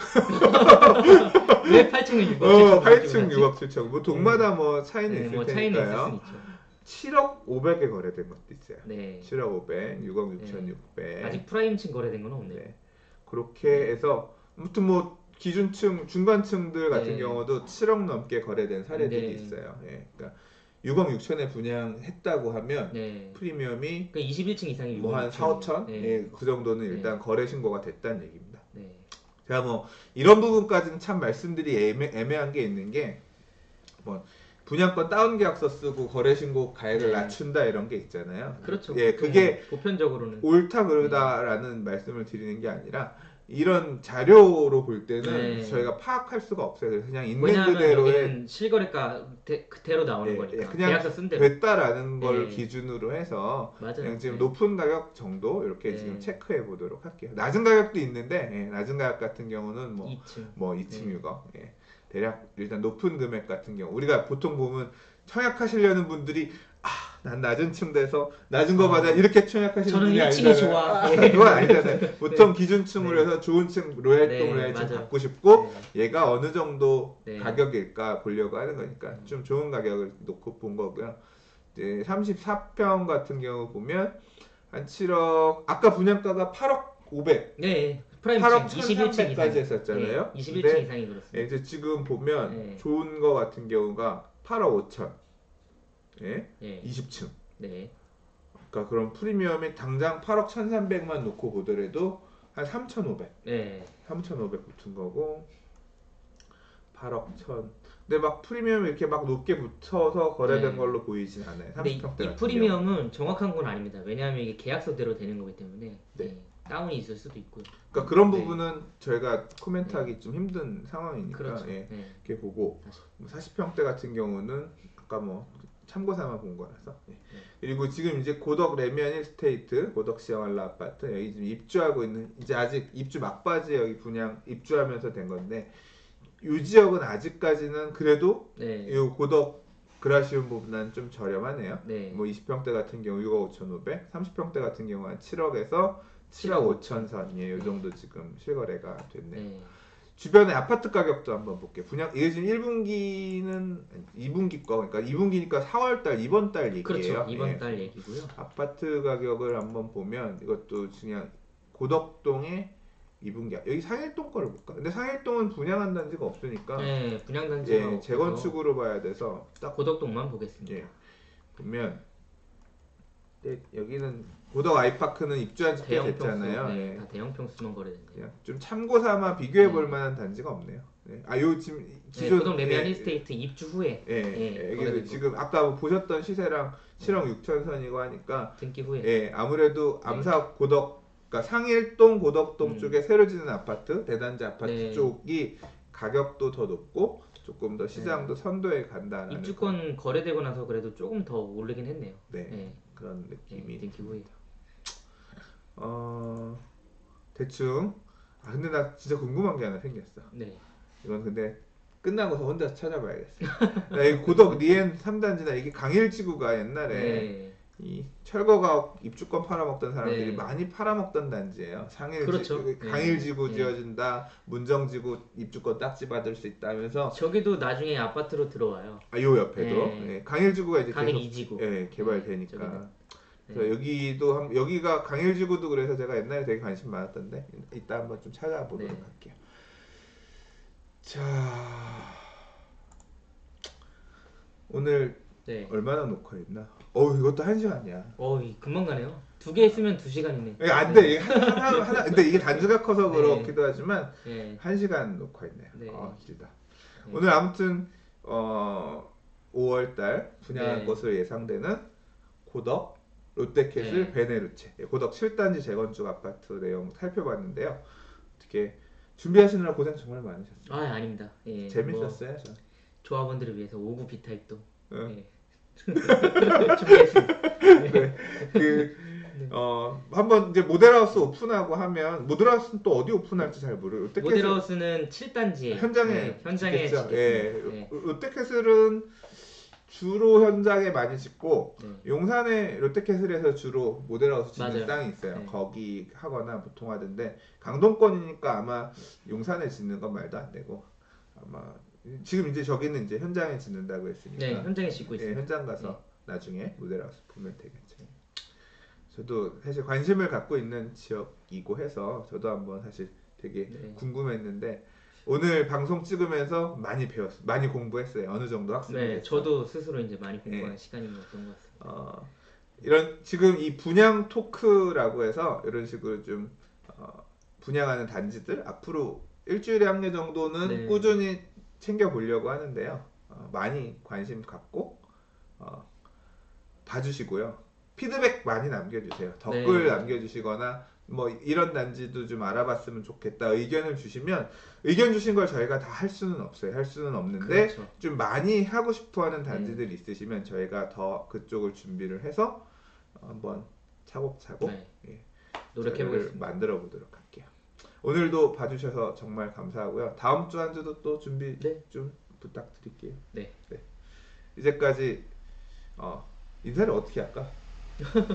왜 8층은 6억 8층 6억 7천. 뭐 동마다 뭐 차이는 네, 있을 뭐 차이는 있을 테니까요. 수 있죠. 7억 500에 거래된 것도 있어요. 네. 7억 500, 6억 6,600. 아직 프라임층 거래된 건 없네요. 네. 그렇게 해서 아무튼 뭐 기준층, 중간층들 같은 네. 경우도 7억 넘게 거래된 사례들이 네. 있어요. 예. 그러니까 6억 6천에 분양했다고 하면 네. 프리미엄이 그 21층 이상이 뭐 한 4, 5천? 네. 예, 그 정도는 네. 일단 거래 신고가 됐다는 얘기입니다. 네. 제가 뭐 이런 부분까지는 참 말씀드리 애매한 게 있는 게 뭐 분양권 다운 계약서 쓰고 거래 신고 가액을 네. 낮춘다 이런 게 있잖아요. 그렇죠. 예, 그게 보편적으로는 옳다 그르다라는 말씀을 드리는 게 아니라 이런 자료로 볼 때는 네. 저희가 파악할 수가 없어요. 그래서 그냥 있는 왜냐하면 그대로의 여기는 실거래가 그대로 나오는 예, 거니까 예, 그냥 계약서 쓴 대로. 됐다라는 걸 네. 기준으로 해서 맞아요. 그냥 지금 네. 높은 가격 정도 이렇게 네. 지금 체크해 보도록 할게요. 낮은 가격도 있는데 예, 낮은 가격 같은 경우는 2층. 뭐 2층 네. 6억 예. 대략 일단 높은 금액 같은 경우 우리가 보통 보면 청약하시려는 분들이 난 낮은 층 돼서 낮은 거 받아 이렇게 청약하시는 저는 분이 1층이 아니잖아요. 좋아. 그건 아니잖아요. 보통 기준층으로 네. 해서 좋은 층 로얄동 네, 로얄층 맞아요. 받고 싶고 네. 얘가 어느 정도 네. 가격일까 보려고 하는 거니까 좀 좋은 가격을 놓고 본 거고요. 이제 34평 같은 경우 보면 한 7억 아까 분양가가 8억 500 네. 프라임 8억 21층 1,300까지 했었잖아요. 네. 21층 근데 이상이 그렇습니다. 예, 이제 지금 보면 네. 좋은 거 같은 경우가 8억 5천 예? 네. 20층 네. 그러니까 그럼 프리미엄이 당장 8억 1,300만 놓고 보더라도 한 3,500 네. 3,500 붙은 거고 8억 1,000 근데 막 프리미엄이 이렇게 막 높게 붙어서 거래된 네. 걸로 보이진 않아요. 근데 30평대 이 같은 경우. 프리미엄은 정확한 건 아닙니다. 왜냐하면 이게 계약서대로 되는 거기 때문에 네. 네. 다운이 있을 수도 있고요. 그러니까 그런 네. 부분은 저희가 코멘트하기 좀 힘든 상황이니까 그렇죠. 예, 네. 이렇게 보고 다시. 40평대 같은 경우는 아까 뭐 참고삼아 본 거라서 예. 네. 그리고 지금 이제 고덕 레미안 일스테이트 고덕 시아왈라 아파트 여기 지금 입주하고 있는 이제 아직 입주 막바지에 여기 분양 입주하면서 된 건데 이 지역은 아직까지는 그래도 네. 이 고덕 그라시움보다는 좀 저렴하네요. 네. 뭐 20평대 같은 경우 6억 5,500, 30평대 같은 경우 한 7억에서 7억 5천 선이에요. 이 정도 지금 실거래가 됐네. 네. 주변의 아파트 가격도 한번 볼게요. 분양 이게 지금 1분기는 2분기 거 그러니까 2분기니까 4월 달 이번 달 얘기예요. 그렇죠. 이번 예. 달 얘기고요. 아파트 가격을 한번 보면 이것도 그냥 고덕동의 2분기 여기 상일동 거를 볼까? 근데 상일동은 분양한 단지가 없으니까 네, 분양 단지가 예, 없어서 재건축으로 봐야 돼서 딱 고덕동만 보겠습니다. 예. 보면 여기는 고덕 아이파크는 입주한 지 꽤 대형 됐잖아요. 평수, 네, 예. 다 대형 평수만 거래됐네요. 그냥 좀 참고 삼아 비교해 볼 네. 만한 단지가 없네요. 네. 요 지금 네, 기존 고덕 레미안 예, 힐스테이트 입주 후에 예, 예, 여기 거래된 지금 아까 뭐 보셨던 시세랑 7억 6천 선이고 하니까 등기 후에 예, 아무래도 네. 암사 고덕 그러니까 상일동 고덕동 쪽에 새로 짓는 아파트 대단지 아파트 네. 쪽이 가격도 더 높고 조금 더 시장도 선도에 간다는 입주권 거래되고 나서 그래도 조금 더 오르긴 했네요. 네, 네. 그런 네, 느낌이 등기 후에. 대충 근데 나 진짜 궁금한 게 하나 생겼어. 네. 이건 근데 끝나고서 혼자서 찾아봐야겠어. 나 이 고덕 리엔 3단지나 이게 강일지구가 옛날에 네. 이 철거가 입주권 팔아먹던 사람들이 네. 많이 팔아먹던 단지예요. 그렇죠. 강일지구 네. 지어준다, 문정지구 입주권 딱지 받을 수 있다면서 저기도 나중에 아파트로 들어와요. 요 옆에도 네. 예, 강일지구가 이제 강일 계속 2지구. 예, 개발되니까. 저기는. 그래서 여기도 여기가 강일지구도 그래서 제가 옛날에 되게 관심 많았던데 이따 한번 좀 찾아보도록 네. 할게요. 자, 오늘 네. 얼마나 녹화했나? 이것도 1시간이야. 금방 가네요. 두 개 했으면 2시간이네. 안 돼. 이게 하나, 근데 이게 단지가 커서 네. 그렇기도 하지만 네. 1시간 녹화했네요. 네. 길다. 네. 오늘 아무튼 5월달 분양할 네. 것으로 예상되는 고덕 롯데캐슬 네. 베네루체 고덕 7단지 재건축 아파트 내용 살펴봤는데요. 어떻게 준비하시느라 고생 정말 많으셨어요. 아닙니다. 예, 재밌었어요. 전. 조합원들을 위해서 5구 B타입도 응. 예. 준비했습니다. 네. 네. 한번 이제 모델하우스 오픈하고 하면 모델하우스는 또 어디 오픈할지 잘 모르요. 모델하우스는 7단지에 현장에 짓겠죠. 짓겠습니다. 예. 네. 롯데캐슬은 주로 현장에 많이 짓고 네. 용산에 롯데캐슬에서 주로 모델하우스 짓는 맞아요. 땅이 있어요. 네. 거기 하거나 보통 하던데 강동권이니까 아마 용산에 짓는 건 말도 안 되고 아마 지금 이제 저기는 이제 현장에 짓는다고 했으니까 네, 현장에 짓고 예, 있습니다. 현장 가서 나중에 모델하우스 보면 되겠죠. 저도 사실 관심을 갖고 있는 지역이고 해서 저도 한번 사실 되게 네. 궁금했는데 오늘 방송 찍으면서 많이 공부했어요. 어느 정도 학습을 네, 했어요. 저도 스스로 이제 많이 공부한 네. 시간이었던 것 같습니다. 이런 지금 이 분양 토크라고 해서 이런 식으로 좀 분양하는 단지들 앞으로 일주일에 한 개 정도는 네. 꾸준히 챙겨 보려고 하는데요. 많이 관심 갖고 봐주시고요. 피드백 많이 남겨주세요. 댓글 네. 남겨주시거나 뭐 이런 단지도 좀 알아봤으면 좋겠다 의견을 주시면 의견 주신 걸 저희가 다 할 수는 없어요. 할 수는 없는데 그렇죠. 좀 많이 하고 싶어하는 단지들 있으시면 저희가 더 그쪽을 준비를 해서 한번 차곡차곡 네. 예, 노력해 자료를 보겠습니다. 만들어 보도록 할게요. 오늘도 봐주셔서 정말 감사하고요. 다음 주 한 주도 또 준비 네. 좀 부탁드릴게요. 네. 이제까지 인사를 어떻게 할까?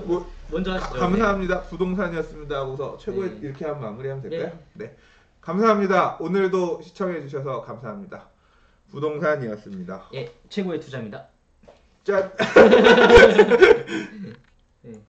뭐 먼저 하시죠. 감사합니다. 부동산이었습니다 하고서 최고의 네. 이렇게 하면 마무리하면 될까요? 네. 감사합니다. 오늘도 시청해 주셔서 감사합니다. 부동산이었습니다. 예, 최고의 투자입니다. 짠. 네.